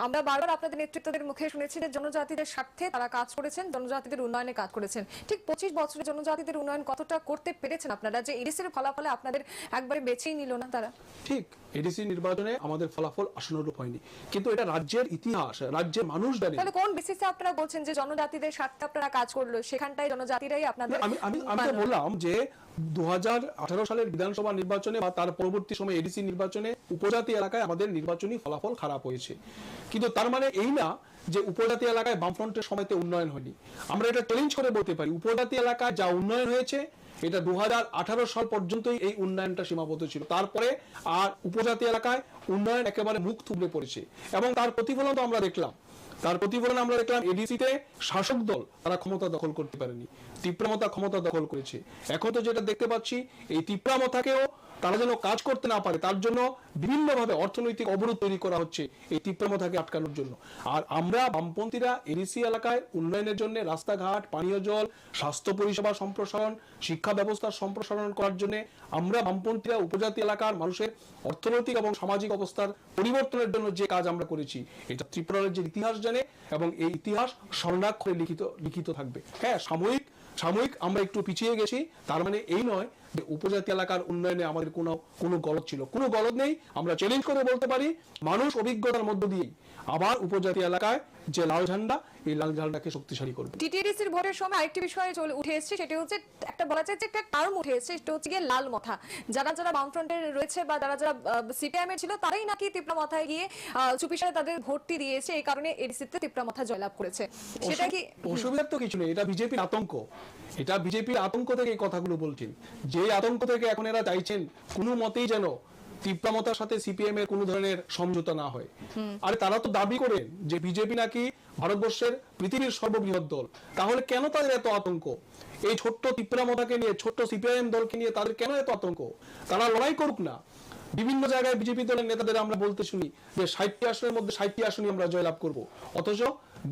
আমরা বারবার আপনাদের নেতৃত্বদের মুখে শুনেছি যে জনজাতিদের স্বার্থে তারা কাজ করেছেন, জনজাতিদের উন্নয়নে কাজ করেছেন। ঠিক 25 বছরে জনজাতিদের উন্নয়ন কতটা করতে পেরেছেন আপনারা, যে এডিসির ফলাফলে আপনাদের একবারে বেছেই নিল না তারা? ঠিক, এডিসি নির্বাচনে আমাদের ফলাফল আশানুরূপ হয়নি, কিন্তু এটা রাজ্যের ইতিহাস, রাজ্যের মানুষ জানে। তাহলে কোন বেসিসে আপনারা বলছেন যে জনজাতিদের স্বার্থে আপনারা কাজ করলো, সেখানটাই জনজাতিরাই আপনাদের? আমি তো বললাম যে 2018 সালের বিধানসভা নির্বাচনে বা তার পরবর্তী সময় এডিসি নির্বাচনে উপজাতি এলাকায় আমাদের নির্বাচনী ফলাফল খারাপ হয়েছে, কিন্তু তার মানে এই না যে উপজাতি এলাকায় বামফ্রন্টের সময়তে উন্নয়ন হয়নি। আমরা এটা চ্যালেঞ্জ করে বলতে পারি, উপজাতি এলাকায় যা উন্নয়ন হয়েছে এটা 2018 সাল পর্যন্তই এই উন্নয়নটা সীমাবদ্ধ ছিল। তারপরে আর উপজাতি এলাকায় উন্নয়ন একেবারে মুখ থুবড়ে পড়েছে, এবং তার প্রতিফলন তো আমরা দেখলাম। এডিসিতে শাসক দল তারা ক্ষমতা দখল করতে পারেনি, তীব্রমতা ক্ষমতা দখল করেছে। এখন তো যেটা দেখতে পাচ্ছি, এই তীব্রমতাকেও তারা যেন কাজ করতে না পারে তার জন্য বিভিন্নভাবে অর্থনৈতিক অবরোধ তৈরি করা হচ্ছে এই তীব্রমতাকে আটকানোর জন্য। আর আমরা বামপন্থীরা এডিসি এলাকায় উন্নয়নের জন্য রাস্তাঘাট, পানীয় জল, স্বাস্থ্য পরিষেবা সম্প্রসারণ, শিক্ষা ব্যবস্থার সম্প্রসারণ করার জন্য আমরা বামপন্থীরা উপজাতি এলাকার মানুষের অর্থনৈতিক এবং সামাজিক অবস্থার পরিবর্তনের জন্য যে কাজ আমরা করেছি, এটা ত্রিপুরা রাজ্যের ইতিহাস জানে, এবং এই ইতিহাস স্বর্ণাক্ষরে লিখিত থাকবে। হ্যাঁ, সাময়িক আমরা একটু পিছিয়ে গেছি, তার মানে এই নয় যে উপজাতি এলাকার উন্নয়নে আমাদের কোনো গলদ ছিল, কোনো গলদ নেই। আমরা চ্যালেঞ্জ করে বলতে পারি, মানুষ অভিজ্ঞতার মধ্য দিয়েই আবার উপজাতি এলাকায় যে লাল ঝান্ডা, এই লাল ঝান্ডাকে শক্তিশালী করবে। টিটিডিসির ভোটের সময় আরেকটি বিষয় উঠে এসেছে, সেটা হচ্ছে একটা বলা যায় যে একটা টার্ম উঠে এসেছে, সেটা হচ্ছে গিয়ে লাল মাথা। যারা বামফ্রন্টের রয়েছে বা যারা সিপিআইএম এর ছিল, তারাই নাকি তিপ্রা মাথায় গিয়ে চুপিসারে তাদের ভোটটি দিয়েছে, এই কারণে এডিসিতে তিপ্রা মাথা জয়লাভ করেছে। সেটা কি অসুবিধার তো কিছু নেই, এটা বিজেপির আতঙ্ক। এটা বিজেপির আতঙ্ক থেকে এই কথাগুলো বলছেন, যে আতঙ্ক থেকে এখন এরা চাইছেন কোনো মতেই যেন তীব্রমতার সাথে সিপিএম এর কোনো ধরনের সমঝোতা না হয়। আরে তারা তো দাবি করেন যে বিজেপি নাকি ভারতবর্ষের পৃথিবীর সর্ববৃহৎ দল, তাহলে কেন তাদের এত আতঙ্ক? এই ছোট্ট তীব্রমতাকে নিয়ে, ছোট্ট সিপিআইএম দলকে নিয়ে তাদের কেন এত আতঙ্ক? তারা লড়াই করুক না। বিভিন্ন জায়গায় বিজেপি দলের নেতাদের আমরা বলতে শুনি যে 60টি আসনের মধ্যে 60টি আসনই আমরা জয়লাভ করব, অথচ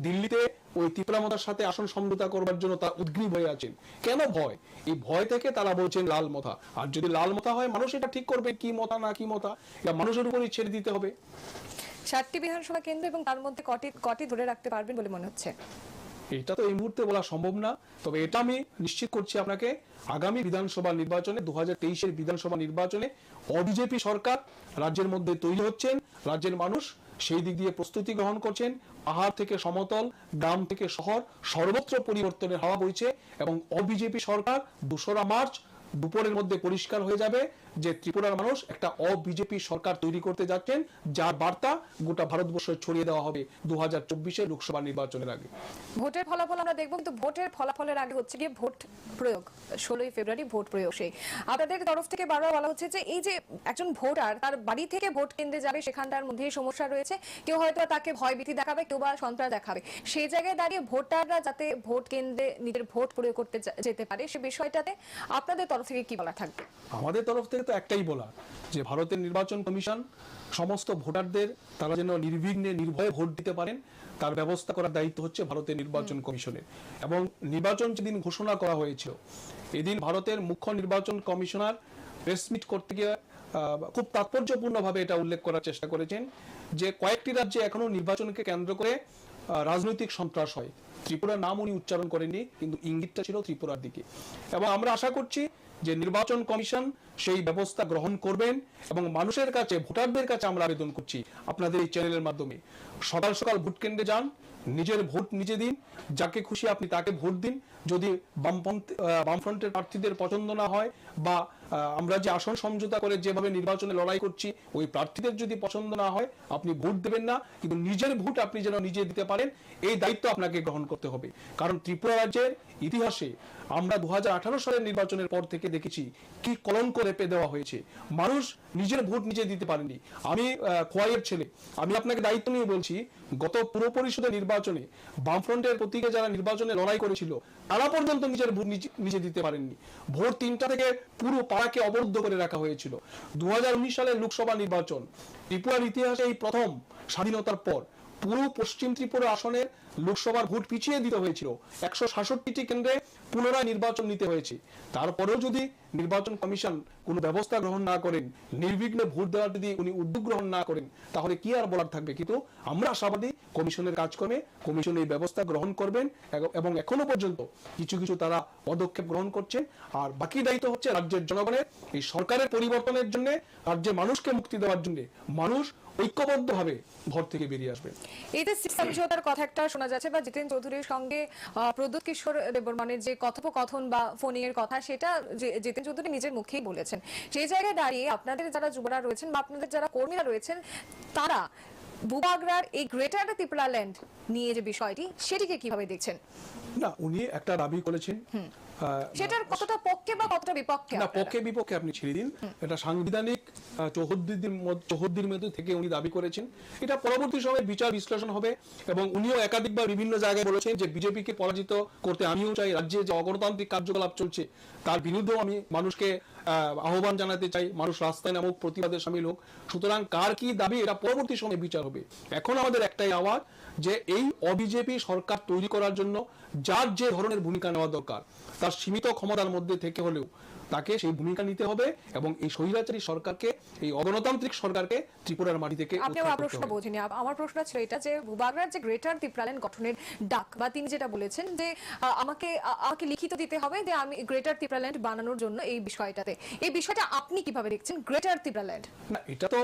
দিল্লিতে ওই তীব্রমতার সাথে আসন সমঝোতা করবার জন্য তারা উদ্গ্রীব হয়ে আছেন। কেন ভয়? এই ভয় থেকে তারা বলছেন লাল মতা। আর যদি লাল মতা হয়, মানুষ এটা ঠিক করবে কি মতা না কি মতা, এটা মানুষের উপরই ছেড়ে দিতে হবে। 7টি বিধানসভা কেন্দ্র এবং তার মধ্যে কটি ধরে রাখতে পারবেন বলে মনে হচ্ছে? এটা তো এই মুহূর্তে বলা সম্ভব না, তবে এটা আমি নিশ্চিত করছি আপনাকে, আগামী বিধানসভা নির্বাচনে 2023-এর বিধানসভা নির্বাচনে অবিজেপি সরকার রাজ্যের মধ্যে তৈরি হচ্ছেন। রাজ্যের মানুষ সেই দিক দিয়ে প্রস্তুতি গ্রহণ করছেন। পাহাড় থেকে সমতল, গ্রাম থেকে শহর, সর্বত্র পরিবর্তনের হাওয়া বইছে এবং অবিজেপি সরকার 2রা মার্চ দুপুরের মধ্যে পরিষ্কার হয়ে যাবে যে ত্রিপুরার মানুষ একটা অবিজেপি সরকার তৈরি করতে যাচ্ছেন, যার বার্তা গোটা ভারতবর্ষে ছড়িয়ে দেওয়া হবে 2024-এর লোকসভা নির্বাচনের আগে। ভোটের ফলাফল আমরা দেখব, কিন্তু ভোটের ফলাফলের আগে হচ্ছে গিয়ে ভোট প্রয়োগ। 16ই ফেব্রুয়ারি ভোট প্রয়োগ। সেই আপনাদের তরফ থেকে বারবার বলা হচ্ছে যে এই যে একজন ভোটার তার বাড়ি থেকে ভোট কেন্দ্রে যাবে, সেখানটার মধ্যেই সমস্যা রয়েছে। কেউ হয়তো তাকে ভয়ভীতি দেখাবে, কেউ বা সন্ত্রাস দেখাবে। সেই জায়গায় দাঁড়িয়ে ভোটাররা যাতে ভোট কেন্দ্রে নিজের ভোট প্রয়োগ করতে যেতে পারে, সে বিষয়টাতে আপনাদের তরফ থেকে কি বলা থাকবে? আমাদের তরফ থেকে তো একটাই বলা, যে ভারতের নির্বাচন কমিশন সমস্ত ভোটারদের তারা যেন নির্বিঘ্নে নির্ভয়ে ভোট দিতে পারেন তার ব্যবস্থা করার দায়িত্ব হচ্ছে ভারতের নির্বাচন কমিশনের। এবং নির্বাচন যেদিন ঘোষণা করা হয়েছিল, এদিন ভারতের মুখ্য নির্বাচন কমিশনার প্রেস মিট করতে গিয়ে খুব তাৎপর্যপূর্ণভাবে এটা উল্লেখ করার চেষ্টা করেছেন যে কয়েকটি রাজ্যে এখনো নির্বাচনকে কেন্দ্র করে রাজনৈতিক সন্ত্রাস হয়। ত্রিপুরার নাম উনি উচ্চারণ করেননি, কিন্তু ইঙ্গিতটা ছিল ত্রিপুরার দিকে। এবং আমরা আশা করছি যে নির্বাচন কমিশন সেই ব্যবস্থা গ্রহণ করবেন এবং মানুষের কাছে, ভোটারদের কাছে আমরা আবেদন করছি আপনাদের এই চ্যানেলের মাধ্যমে, সকাল সকাল ভোট কেন্দ্রে যান, নিজের ভোট নিজে দিন, যাকে খুশি আপনি তাকে ভোট দিন। যদি বামফ্রন্টের প্রার্থীদের পছন্দ না হয় বা আমরা যে আসন সমঝোতা করে যেভাবে নির্বাচনে লড়াই করছি ওই প্রার্থীদের যদি পছন্দ না হয়, আপনি ভোট দেবেন না, কিন্তু নিজের ভোট আপনি যেন নিজে দিতে পারেন এই দায়িত্ব আপনাকে গ্রহণ করতে হবে। কারণ ত্রিপুরা রাজ্যের ইতিহাসে আমরা 2018 সালের নির্বাচনের পর থেকে দেখেছি কি কলঙ্ক লেপে দেওয়া হয়েছে। মানুষ নিজের ভোট নিজে দিতে পারেনি। আমি খোয়াইয়ের ছেলে, আমি আপনাকে দায়িত্ব নিয়ে বলছি, গত পুর পরিষদের নির্বাচনে বামফ্রন্টের প্রতীকে যারা নির্বাচনে লড়াই করেছিল তারা পর্যন্ত নিজের ভোট নিজে দিতে পারেননি। ভোট 3টা থেকে পুরো পাড়াকে অবরুদ্ধ করে রাখা হয়েছিল। 2019 সালের লোকসভা নির্বাচন ত্রিপুরার ইতিহাসে এই প্রথম স্বাধীনতার পর পুরো পশ্চিম ত্রিপুরা আসনের লোকসভার ভোট পিছিয়ে দিতে হয়েছিল। 166টি কেন্দ্রে পুনরায় নির্বাচন নিতে হয়েছে। তারপরেও যদি নির্বাচন কমিশন কোনো ব্যবস্থা গ্রহণ না করেন, নির্বিঘ্নে ভোট দেওয়ার যদি উনি উদ্যোগ গ্রহণ না করেন, তাহলে কি আর বলার থাকবে? কিন্তু আমরা আশাবাদী কমিশনের কাজকর্মে কমিশন এই ব্যবস্থা গ্রহণ করবেন এবং এখনো পর্যন্ত কিছু কিছু তারা পদক্ষেপ গ্রহণ করছেন। আর বাকি দায়িত্ব হচ্ছে রাজ্যের জনগণের। এই সরকারের পরিবর্তনের জন্য, রাজ্যের মানুষকে মুক্তি দেওয়ার জন্য মানুষ ঐক্যবদ্ধভাবে ঘর থেকে বেরিয়ে আসবে। এতে সমঝোতার কথা একটা শোনা যাচ্ছে, বা জিতেন চৌধুরীর সঙ্গে প্রদ্যুৎ কিশোর দেববর্মনের যে কথোপকথন বা ফোনিং এর কথা, সেটা জিতেন চৌধুরী নিজের মুখেই বলেছেন। সেই জায়গায় দাঁড়িয়ে আপনাদের যারা যুবরা রয়েছেন বা আপনাদের যারা কর্মীরা রয়েছেন, তারা বুবাগরার এই গ্রেটার ত্রিপুরাল্যান্ড নিয়ে যে বিষয়টি, সেটিকে কিভাবে দেখছেন? না, উনি একটা দাবি করেছেন, সেটার কতটা পক্ষে বা কতটা বিপক্ষে? না, পক্ষে বিপক্ষে আপনি ছেড়ে দিন। এটা সাংবিধানিক চৌহদ্দির মধ্যে থেকে উনি দাবি করেছেন। এটা পরবর্তী সময়ে বিচার বিশ্লেষণ হবে এবং উনিও একাধিকবার বিভিন্ন জায়গায় বলেছেন যে বিজেপিকে পরাজিত করতে আমিও চাই, রাজ্যে যে অগণতান্ত্রিক কার্যকলাপ চলছে তার বিরুদ্ধেও আমি মানুষকে আহ্বান জানাতে চাই, মানুষ রাস্তায় নামুক, প্রতিবাদে সামিল হোক। সুতরাং কার কি দাবি এটা পরবর্তী সময়ে বিচার হবে। এখন আমাদের একটাই আওয়াজ যে এই অবিজেপি সরকার তৈরি করার জন্য যার যে ধরনের ভূমিকা নেওয়া দরকার, তার সীমিত ক্ষমতার মধ্যে থেকে হলেও তাকে সেই ভূমিকা নিতে হবে এবং এই স্বৈরাচারী সরকারকে, এই অগণতান্ত্রিক সরকারকে ত্রিপুরার মাটি থেকে আপনি আমার প্রশ্ন বোঝেনি। আমার প্রশ্ন ছিল এটা যে বুবাগরার যে গ্রেটার ত্রিপুরাল্যান্ড গঠনের ডাক, বা তিনি যেটা বলেছেন যে আমাকে লিখিত দিতে হবে যে আমি গ্রেটার ত্রিপুরাল্যান্ড বানানোর জন্য এই বিষয়টাতে, এই বিষয়টা আপনি কিভাবে দেখছেন? গ্রেটার ত্রিপুরাল্যান্ড না, এটা তো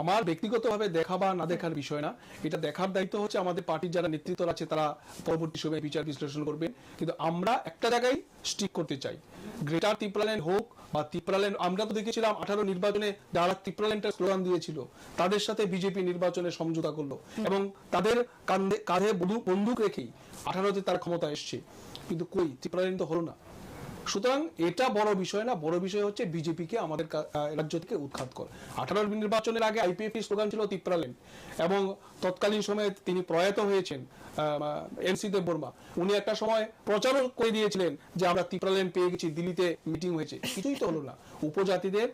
আমার ব্যক্তিগতভাবে দেখা বা না দেখার বিষয় না। এটা দেখার দায়িত্ব হচ্ছে আমাদের পার্টির যারা নেতৃত্ব আছে, তারা পরবর্তী সময়ে বিচার বিশ্লেষণ করবেন। কিন্তু আমরা একটা জায়গায় স্টিক করতে চাই, গ্রেটার ত্রিপুরাল্যান্ড হোক বা ত্রিপুরাল্যান্ড। আমরা তো দেখেছিলাম 18 নির্বাচনে যারা ত্রিপুরাল্যান্ডের স্লোগান দিয়েছিল তাদের সাথে বিজেপি নির্বাচনে সমঝোতা করলো এবং তাদের কাঁধে বন্দুক রেখেই 18তে তার ক্ষমতা এসছে। কিন্তু কই ত্রিপুরাল্যান্ড তো হলো না। সুতরাং এটা বড় বিষয় না, বড় বিষয় হচ্ছে বিজেপিকে আমাদের রাজ্য থেকে উৎখাত করা। 18 নির্বাচনের আগে আইপিএফ স্লোগান ছিল তিপ্রালেন, এবং তৎকালীন সময়ে তিনি প্রয়াত হয়েছেন এনসি দেব বর্মা, উনি একটা সময় প্রচারও করে দিয়েছিলেন যে আমরা তিপ্রালেন পেয়ে গেছি, দিল্লিতে মিটিং হয়েছে, কিছুই তো হলো না। উপজাতিদের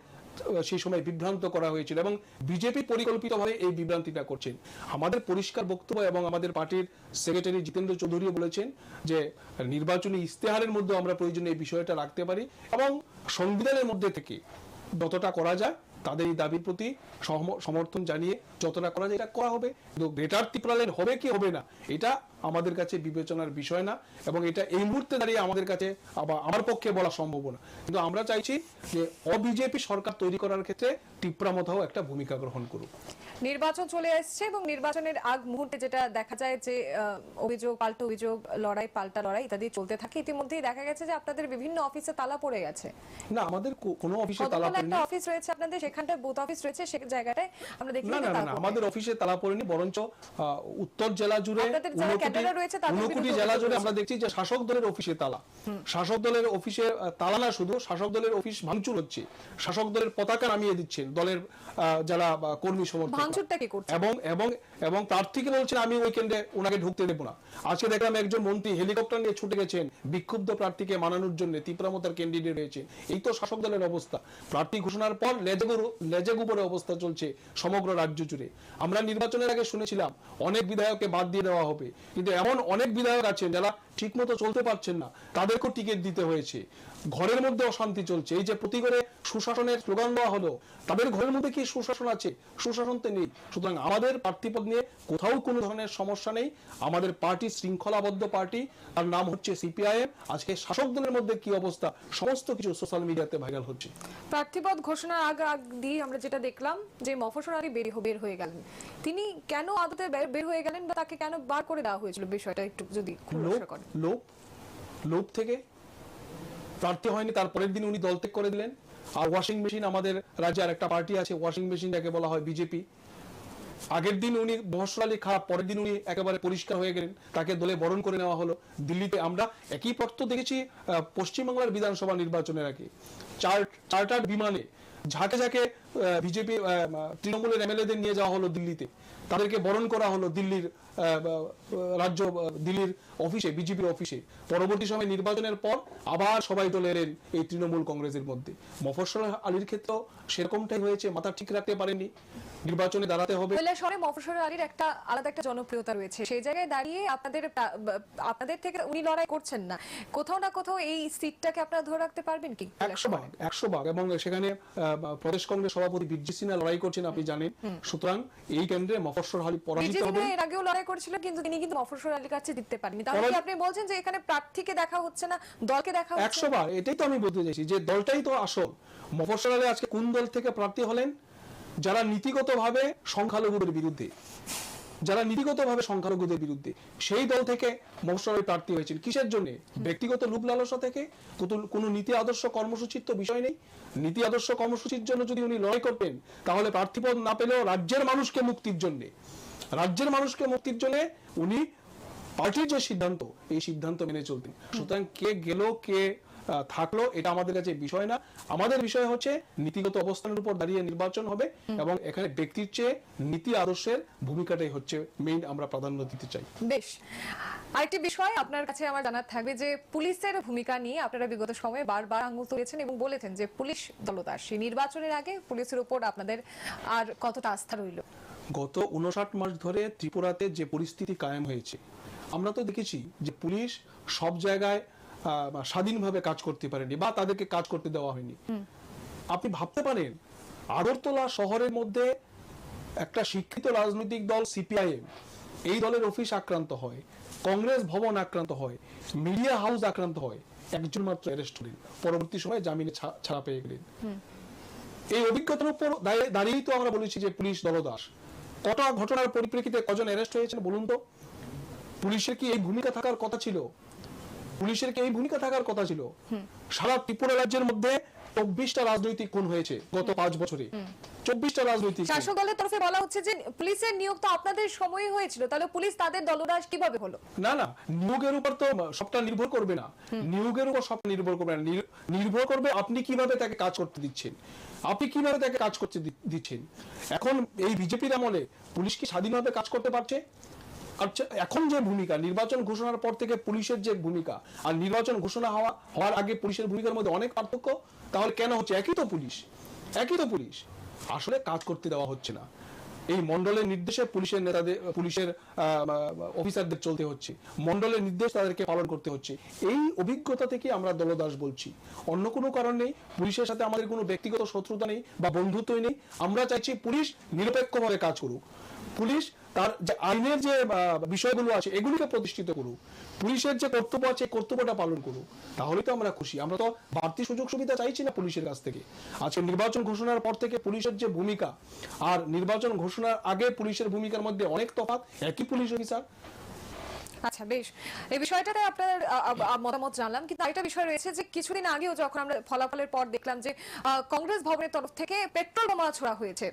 সেই সময় বিভ্রান্ত করা হয়েছিল এবং বিজেপি পরিকল্পিতভাবে এই বিভ্রান্তিটা করছেন। আমাদের পরিষ্কার বক্তব্য, এবং আমাদের পার্টির সেক্রেটারি জিতেন্দ্র চৌধুরীও বলেছেন যে নির্বাচনী ইস্তেহারের মধ্যে আমরা প্রয়োজনে এই বিষয়টা রাখতে পারি, এবং সংবিধানের মধ্যে থেকে যতটা করা যায় তাদের এই দাবির প্রতি সমর্থন জানিয়ে যতটা করা যায় এটা করা হবে। কিন্তু গ্রেটার তিপ্রালেন হবে কি হবে না এটা আমাদের কাছে বিবেচনার বিষয় না, এবং এটা এই মুহূর্তে দাঁড়িয়ে আমাদের কাছে আমার পক্ষে বলা সম্ভব না। কিন্তু আমরা চাইছি যে অবিজেপি সরকার তৈরি করার ক্ষেত্রে টিপ্রামথাও একটা ভূমিকা গ্রহণ করুক। নির্বাচন চলে আসছে এবং নির্বাচনের আগ মুহূর্তে যেটা দেখা যায় যে অভিযোগ পাল্টা অভিযোগ, লড়াই পাল্টা লড়াই ইত্যাদি চলতে থাকে। ইতিমধ্যেই দেখা গেছে যে আপনাদের বিভিন্ন অফিসে তালা পড়ে গেছে। না, আমাদের কোনো অফিসে তালা পড়েনি। একটা অফিস রয়েছে আপনাদের, সেখানটা বুথ অফিস রয়েছে, সেই জায়গাটায় আমরা দেখি না, আমাদের অফিসে তালা পড়েনি, বরঞ্চ উত্তর জেলা জুড়ে 59 জেলা জুড়ে আমরা দেখছি যে শাসক দলের অফিসে তালা। শাসক দলের অফিসে তালা না, শুধু শাসক দলের অফিস ভাঙচুর হচ্ছে, শাসক দলের পতাকা নামিয়ে দিচ্ছেন দলের যারা কর্মী সমর্থক, এবং প্রার্থীকে বলছেন আমি উইকেন্ডে ওনাকে ঢুকতে দেবো না। আজকে দেখলাম একজন মন্ত্রী হেলিকপ্টার নিয়ে ছুটে গেছেন বিক্ষুব্ধ প্রার্থীকে মানানোর জন্য, তিপ্রামথার ক্যান্ডিডেট রয়েছে। এই তো শাসক দলের অবস্থা। প্রার্থী ঘোষণার পর লেজে গুবরে অবস্থা চলছে সমগ্র রাজ্য জুড়ে। আমরা নির্বাচনের আগে শুনেছিলাম অনেক বিধায়ককে বাদ দিয়ে দেওয়া হবে, কিন্তু এমন অনেক বিধায়ক আছেন যারা ঠিকমতো চলতে পারছেন না, তাদেরকেও টিকিট দিতে হয়েছে। ঘরের মধ্যে অশান্তি চলছে। এই যে প্রতি ঘরে সুশাসনের স্লোগান দেওয়া হলো, তাদের ঘরের মধ্যে কি সুশাসন আছে? সুশাসন তো নেই। সুতরাং আমাদের প্রার্থীপদ নিয়ে কোথাও কোনো ধরনের সমস্যা নেই। আমাদের পার্টি শৃঙ্খলাবদ্ধ পার্টি, তার নাম হচ্ছে সিপিআইএম। আজকে শাসক দলের মধ্যে কি অবস্থা সমস্ত কিছু সোশ্যাল মিডিয়াতে ভাইরাল হচ্ছে। প্রার্থীপদ ঘোষণার আগ দিয়ে আমরা যেটা দেখলাম যে মফস্বল আলী বের হয়ে গেলেন। তিনি কেন আদতে বের হয়ে গেলেন বা তাকে কেন বার করে দেওয়া হয়েছিল, বিষয়টা একটু যদি খুলাসা করেন। লোভ থেকে প্রার্থী হয়নি, তারপরের দিন উনি দল ত্যাগ করে দিলেন। আর ওয়াশিং মেশিন, আমাদের রাজ্যে আর একটা পার্টি আছে ওয়াশিং মেশিন যাকে বলা হয় বিজেপি। আগের দিন উনি মফস্বল আলী খারাপ, পরের দিন উনি একেবারে পরিষ্কার হয়ে গেলেন, তাকে দলে বরণ করে নেওয়া হলো। দিল্লিতে আমরা একই পথ দেখেছি পশ্চিমবাংলার বিধানসভা নির্বাচনের আগে, চার্টার্ড বিমানে ঝাঁকে ঝাঁকে বিজেপি তৃণমূলের এমএলএদের নিয়ে যাওয়া হলো দিল্লিতে, তাদেরকে বরণ করা হলো দিল্লির অফিসে, বিজেপির অফিসে। পরবর্তী সময় নির্বাচনের পর আবার সবাই চলে এলেন এই তৃণমূল কংগ্রেসের মধ্যে। মফস্বল আলীর ক্ষেত্রেও সেরকমটাই হয়েছে, মাথা ঠিক রাখতে পারেনি, নির্বাচনে দাঁড়াতে হবে। মফস্বল আলীর একটা আলাদা একটা জনপ্রিয়তা রয়েছে, সেই জায়গায় দাঁড়িয়ে আপনাদের থেকে উনি লড়াই করছেন না, কোথাও না কোথাও এই সিটটাকে আপনারা ধরে রাখতে পারবেন কি? 100 ভাগ। এবং সেখানে প্রদেশ কংগ্রেস সভাপতি বিরজি সিনহা লড়াই করছেন, আপনি জানেন। সুতরাং এই কেন্দ্রে মফস্বল আলী পরাজিত হবে। এর আগেও লড়াই করেছিল, কিন্তু তিনি কিন্তু মফস্বল আলীর কাছে জিততে পারেনি। তাহলে কি আপনি বলছেন যে এখানে প্রার্থীকে দেখা হচ্ছে না, দলকে দেখা হচ্ছে? 100 বার। এটাই তো আমি বলতে চাইছি যে দলটাই তো আসল। মফস্বল আলী আজকে কোন দল থেকে প্রার্থী হলেন? যারা নীতিগতভাবে সংখ্যালঘুদের বিরুদ্ধে, সেই দল থেকে মফস্বল আলী প্রার্থী হয়েছেন। কিসের জন্য? ব্যক্তিগত লোভ লালসা থেকে। কোনো নীতি আদর্শ কর্মসূচির তো বিষয় নেই। নীতি আদর্শ কর্মসূচির জন্য যদি উনি লড়াই করতেন, তাহলে প্রার্থীপদ না পেলেও রাজ্যের মানুষকে মুক্তির জন্য উনি পার্টির যে সিদ্ধান্ত, এই সিদ্ধান্ত মেনে চলতেন। সুতরাং কে গেল কে থাকলো এটা আমাদের কাছে বিষয় না। আমাদের বিষয় হচ্ছে নীতিগত অবস্থানের উপর দাঁড়িয়ে নির্বাচন হবে, এবং এখানে ব্যক্তির চেয়ে নীতি আদর্শের ভূমিকাটাই হচ্ছে মেইন, আমরা প্রাধান্য দিতে চাই। বেশ, আরেকটি বিষয় আপনার কাছে আমার জানার থাকবে যে পুলিশের ভূমিকা নিয়ে আপনারা বিগত সময়ে বারবার আঙুল তুলেছেন এবং বলেছেন যে পুলিশ দলদাস। নির্বাচনের আগে পুলিশের উপর আপনাদের আর কতটা আস্থা রইল? গত 59 মাস ধরে ত্রিপুরাতে যে পরিস্থিতি কায়েম হয়েছে, আমরা তো দেখেছি যে পুলিশ সব জায়গায় স্বাধীনভাবে কাজ করতে পারেনি বা তাদেরকে কাজ করতে দেওয়া হয়নি। আপনি ভাবতে পারেন আগরতলা শহরের মধ্যে একটা শিক্ষিত রাজনৈতিক দল সিপিআইএম, এই দলের অফিস আক্রান্ত হয়, কংগ্রেস ভবন আক্রান্ত হয়, মিডিয়া হাউস আক্রান্ত হয়, একজন মাত্র অ্যারেস্ট হলেন, পরবর্তী সময়ে জামিনে ছাড়া পেয়ে গেলেন। এই অভিজ্ঞতার উপর দাঁড়িয়েই তো আমরা বলেছি যে পুলিশ দলদাস। কত ঘটনার পরিপ্রেক্ষিতে কজন অ্যারেস্ট হয়েছেন বলুন তো? পুলিশের কি এই ভূমিকা থাকার কথা ছিল? সারা ত্রিপুরা রাজ্যের মধ্যে 24টা রাজনৈতিক খুন হয়েছে গত 5 বছরে। 24টা রাজনৈতিক দল। শাসক দলের তরফে বলা হচ্ছে যে পুলিশের নিয়োগ তো আপনাদের সময় হয়েছিল, তাহলে পুলিশ তাদের দলদাস কিভাবে হলো? না না, নিয়োগের উপর তো সবটা নির্ভর করবে না, নিয়োগের উপর সব নির্ভর করবে না, নির্ভর করবে আপনি কিভাবে তাকে কাজ করতে দিচ্ছেন, আপনি কিভাবে তাকে কাজ করতে দিচ্ছেন। এখন এই বিজেপির আমলে পুলিশ কি স্বাধীনভাবে কাজ করতে পারছে? আচ্ছা, এখন যে ভূমিকা নির্বাচন ঘোষণার পর থেকে পুলিশের যে ভূমিকা আর নির্বাচন ঘোষণা হওয়ার আগে পুলিশের ভূমিকার মধ্যে অনেক পার্থক্য। তাহলে কেন হচ্ছে? একই তো পুলিশ, আসলে কাজ করতে দেওয়া হচ্ছে না। এই মন্ডলের নির্দেশে পুলিশের নেতাদের, পুলিশের অফিসারদের চলতে হচ্ছে, মন্ডলের নির্দেশ তাদেরকে পালন করতে হচ্ছে। এই অভিজ্ঞতা থেকে আমরা দলদাস বলছি, অন্য কোনো কারণ নেই। পুলিশের সাথে আমাদের কোনো ব্যক্তিগত শত্রুতা নেই বা বন্ধুত্বই নেই। আমরা চাইছি পুলিশ নিরপেক্ষভাবে কাজ করুক, পুলিশ তার যে আইনের যে বিষয়গুলো আছে এগুলিকে প্রতিষ্ঠিত করুক, পুলিশের যে কর্তব্য আছে কর্তব্যটা পালন করুক, তাহলে তো আমরা খুশি। আমরা তো বাড়তি সুযোগ সুবিধা চাইছি না পুলিশের কাছ থেকে। আজকে নির্বাচন ঘোষণার পর থেকে পুলিশের যে ভূমিকা আর নির্বাচন ঘোষণার আগে পুলিশের ভূমিকার মধ্যে অনেক তফাৎ, একই পুলিশ অফিসার। আচ্ছা, বেশ, এই বিষয়টাতে আপনার মতামত জানলাম, কিন্তু আরেকটা বিষয় রয়েছে যে কিছুদিন আগেও যখন আমরা ফলাফলের পর দেখলাম যে কংগ্রেস ভবনের তরফ থেকে পেট্রোল বোমা ছোড়া হয়েছে।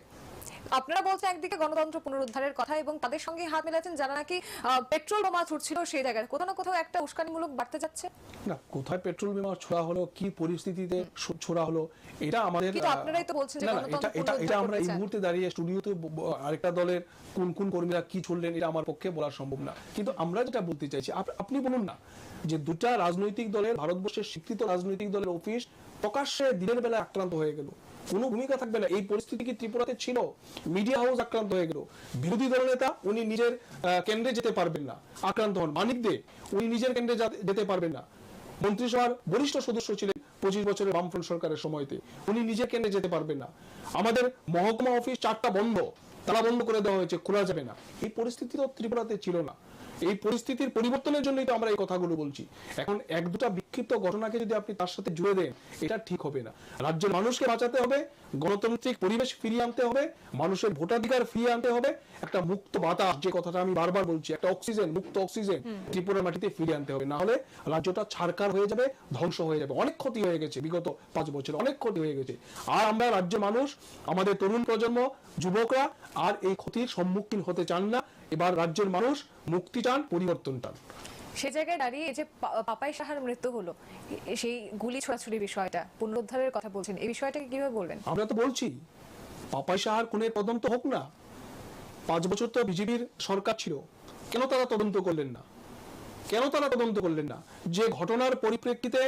আপনারা বলছেন একদিকে গণতন্ত্র পুনরুদ্ধারের কথা এবং তাদের সঙ্গে হাত মেলাচ্ছেন যারা নাকি পেট্রোল বোমা ছুটছিল সেই জায়গায়। কোথাও না কোথাও একটা উস্কানিমূলক বাড়তে যাচ্ছে না, কোথায় পেট্রোল বোমা ছোড়া হলো, কি পরিস্থিতিতে ছোড়া হলো, এটা আমাদের, কিন্তু আপনারাই তো বলছেন যে এটা আমরা এই মুহূর্তে দাঁড়িয়ে স্টুডিওতে আরেকটা দলের কোন কোন কর্মীরা কি ছড়লেন এটা আমার পক্ষে বলা সম্ভব না। কিন্তু আমরা যেটা বলতে চাইছি, আপনি বলুন না যে দুটা রাজনৈতিক দলের, ভারতবর্ষের স্বীকৃত রাজনৈতিক দলের অফিস প্রকাশ্যে দিনের বেলা আক্রান্ত হয়ে গেল, কোনো ভূমিকা থাকবে না। এই পরিস্থিতি কি ত্রিপুরাতে ছিল? মিডিয়া হাউস আক্রান্ত হয়ে গেল, বিরোধী দল নেতা উনি নিজের কেন্দ্রে যেতে পারবেন না, আক্রান্ত হন। মানিক দে উনি নিজের কেন্দ্রে যেতে পারবেন না, মন্ত্রিসভার বরিষ্ঠ সদস্য ছিলেন 25 বছরের বামফ্রন্ট সরকারের সময়তে, উনি নিজের কেন্দ্রে যেতে পারবেন না। আমাদের মহকুমা অফিস 4টা বন্ধ, তালা বন্ধ করে দেওয়া হয়েছে, খোলা যাবে না। এই পরিস্থিতি তো ত্রিপুরাতে ছিল না। এই পরিস্থিতির পরিবর্তনের জন্যই তো আমরা এই কথাগুলো বলছি। এখন এক দুটা বিক্ষিপ্ত ঘটনাকে যদি আপনি তার সাথে জুড়ে দেন, এটা ঠিক হবে না। রাজ্যের মানুষকে বাঁচাতে হবে, গণতান্ত্রিক পরিবেশ ফিরিয়ে আনতে হবে, মানুষের ভোটাধিকার ফিরিয়ে আনতে হবে, একটা মুক্ত বাতাস, যে কথাটা আমি বারবার বলছি, একটা অক্সিজেন, মুক্ত অক্সিজেন ত্রিপুরার মাটিতে ফিরিয়ে আনতে হবে। না হলে রাজ্যটা ছারকার হয়ে যাবে, ধ্বংস হয়ে যাবে। অনেক ক্ষতি হয়ে গেছে বিগত 5 বছর, অনেক ক্ষতি হয়ে গেছে। আর আমরা রাজ্যের মানুষ, আমাদের তরুণ প্রজন্ম, যুবকরা আর এই ক্ষতির সম্মুখীন হতে চান না। এবার রাজ্যের মানুষ মুক্তি চান, পরিবর্তন চান। সে জায়গায় দাঁড়িয়ে এই যে পাপাই সাহার মৃত্যু হলো, সেই গুলি ছোড়াছুড়ি বিষয়টা, পুনরুদ্ধারের কথা বলছেন, এই বিষয়টাকে কিভাবে বলবেন? আমরা তো বলছি পাপাই সাহার খুনের তদন্ত হোক না। 5 বছর তো বিজেপির সরকার ছিল, কেন তারা তদন্ত করলেন না? যে ঘটনার পরিপ্রেক্ষিতে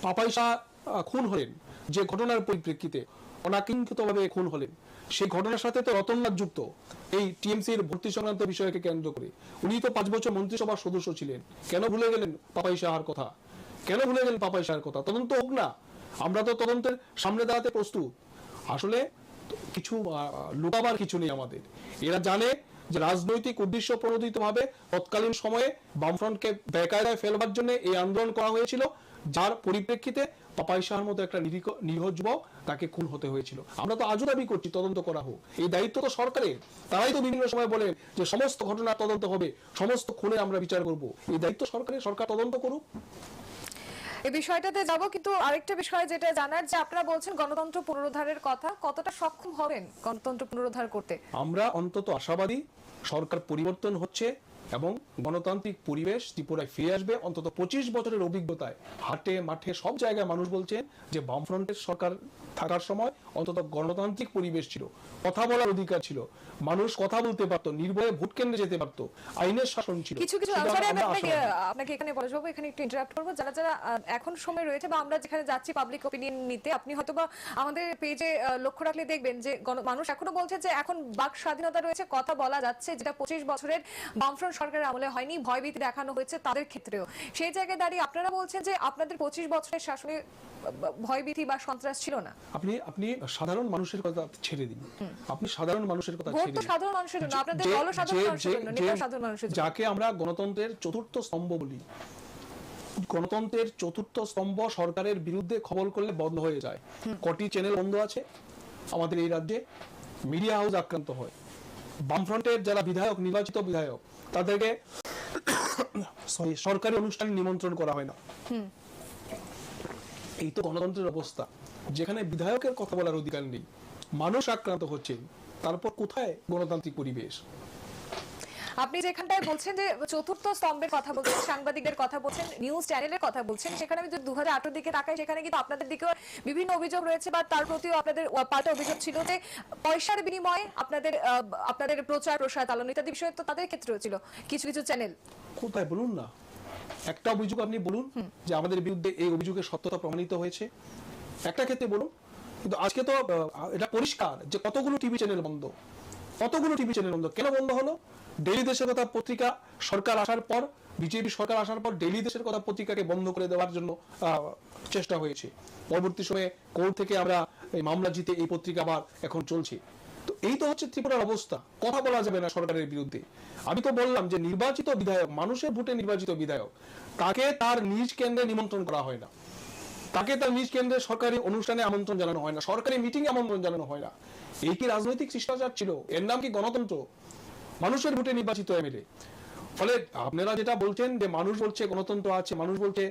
পাপাই সাহা খুন হলেন, যে ঘটনার পরিপ্রেক্ষিতে অনাকাঙ্ক্ষিতভাবে খুন হলেন, সেই ঘটনার সাথে তো রতনলাল যুক্ত। এই টিএমসির ভর্তি সংক্রান্ত বিষয়কে কেন্দ্র করে উনি তো 5 বছর মন্ত্রিসভার সদস্য ছিলেন। কেন ভুলে গেলেন পাপাই সাহার কথা? তদন্ত হোক না। আমরা তো তদন্তের সামনে দাঁড়াতে প্রস্তুত। আসলে কিছু লুকাবার কিছু নেই আমাদের। এরা জানে যে রাজনৈতিক উদ্দেশ্য প্রণোদিত ভাবে তৎকালীন সময়ে বামফ্রন্টকে বেকায়দায় ফেলবার জন্য এই আন্দোলন করা হয়েছিল, যার পরিপ্রেক্ষিতে পাপাই সাহার মতো একটা নিরীহ যুবক তাকে খুন হতে হয়েছিল। আমরা তো আজও দাবি করছি তদন্ত করা হোক। এই দায়িত্ব তো সরকারের। তারাই তো বিভিন্ন সময় বলেন যে সমস্ত ঘটনার তদন্ত হবে, সমস্ত খুনের আমরা বিচার করব। এই দায়িত্ব সরকারের, সরকার তদন্ত করুক। এই বিষয়টাতে যাব, কিন্তু আরেকটা বিষয় যেটা জানার, যে আপনারা বলছেন গণতন্ত্র পুনরুদ্ধারের কথা, কতটা সক্ষম হবেন গণতন্ত্র পুনরুদ্ধার করতে? আমরা অন্তত আশাবাদী সরকার পরিবর্তন হচ্ছে এবং গণতান্ত্রিক পরিবেশ ত্রিপুরায় ফিরে আসবে। অন্তত 25 বছরের অভিজ্ঞতায় হাটে মাঠে সব জায়গায় মানুষ বলছেন যে বামফ্রন্টের সরকার থাকার সময় অন্তত গণতান্ত্রিক পরিবেশ ছিল, কথা বলার অধিকার ছিল, মানুষ কথা বলতে পারতো, নির্ভয়ে ভোট কেন্দ্রে যেতে পারতো, আইনের শাসন ছিল। কিছু আপনাকে এখানে বলে যাবো, এখানে একটু ইন্টারাপ্ট করবো। যারা যারা এখন সময় রয়েছে বা আমরা যেখানে যাচ্ছি পাবলিক ওপিনিয়ন নিতে, আপনি হয়তো বা আমাদের পেজে লক্ষ্য রাখলে দেখবেন যে মানুষ এখনো বলছে যে এখন বাক স্বাধীনতা রয়েছে, কথা বলা যাচ্ছে, যেটা 25 বছরের বামফ্রন্ট সরকারের আমলে হয়নি। ভয়ভীতি দেখানো হয়েছে তাদের ক্ষেত্রেও। সেই জায়গায় দাঁড়িয়ে আপনারা বলছেন যে আপনাদের 25 বছরের শাসনে ভয়ভীতি বা সন্ত্রাস ছিল না। আপনি সাধারণ মানুষের কথা ছেড়ে দিন, আপনি সাধারণ মানুষের কথা ছেড়ে দিন। সাধারণ মানুষের জন্য, আপনাদের দল সাধারণ মানুষের জন্য, নেতা সাধারণ মানুষের জন্য, যাকে আমরা গণতন্ত্রের চতুর্থ স্তম্ভ বলি। গণতন্ত্রের চতুর্থ স্তম্ভ সরকারের বিরুদ্ধে খবর করলে বন্ধ হয়ে যায়। কটি চ্যানেল বন্ধ আছে আমাদের এই রাজ্যে, মিডিয়া হাউস আক্রান্ত হয়, বামফ্রন্টের যারা বিধায়ক, নির্বাচিত বিধায়ক, তাদেরকে সরকারি অনুষ্ঠানে নিমন্ত্রণ করা হয় না। এই তো গণতন্ত্রের অবস্থা, যেখানে বিধায়কের কথা বলার অধিকার নেই, মানুষ আক্রান্ত হচ্ছেন, তারপর কোথায় গণতান্ত্রিক পরিবেশ? আপনি যেখানটায় বলছেন যে চতুর্থ স্তম্ভের কথা বলছেন, সাংবাদিকদের কথা বলছেন, নিউজ চ্যানেলের কথা বলছেন, সেখানে আমি যদি 2018 দিকে তাকাই, সেখানে কিন্তু আপনাদের দিকেও বিভিন্ন অভিযোগ রয়েছে, বা তার প্রতিও আপনাদের পাল্টা অভিযোগ ছিল যে পয়সার বিনিময়ে আপনাদের প্রচার প্রসার চালানো ইত্যাদি বিষয় তো তাদের ক্ষেত্রেও ছিল কিছু কিছু চ্যানেল। কোথায় বলুন না, একটা অভিযোগ আপনি বলুন যে আমাদের বিরুদ্ধে এই অভিযোগের সত্যতা প্রমাণিত হয়েছে, একটা ক্ষেত্রে বলুন। কিন্তু আজকে তো এটা পরিষ্কার যে কতগুলো টিভি চ্যানেল বন্ধ, কতগুলো টিভি চ্যানেল বন্ধ। কেন বন্ধ হলো? ডেইলি দেশের কথা পত্রিকা সরকার আসার পর, বিজেপি সরকার আসার পর ডেইলি দেশের কথা পত্রিকাকে বন্ধ করে দেওয়ার জন্য চেষ্টা হয়েছে। পরবর্তী সময়ে কোর্ট থেকে আমরা এই মামলা জিতে এই পত্রিকা আবার এখন চলছে। তো এই তো হচ্ছে ত্রিপুরার অবস্থা। কথা বলা যাবে না সরকারের বিরুদ্ধে। আমি তো বললাম যে নির্বাচিত বিধায়ক, মানুষের ভোটে নির্বাচিত বিধায়ক, তাকে তার নিজ কেন্দ্রে নিমন্ত্রণ করা হয় না, তাকে তার নিজ কেন্দ্রে সরকারি অনুষ্ঠানে আমন্ত্রণ জানানো হয় না, সরকারি মিটিং আমন্ত্রণ জানানো হয় না। এই কি রাজনৈতিক শিষ্টাচার ছিল? এর নাম কি গণতন্ত্র? মানুষের ভোটে নির্বাচিত এমএলএ। ফলে আপনারা যেটা বলছেন যে মানুষ বলছে গণতন্ত্র আছে, মানুষ বলছে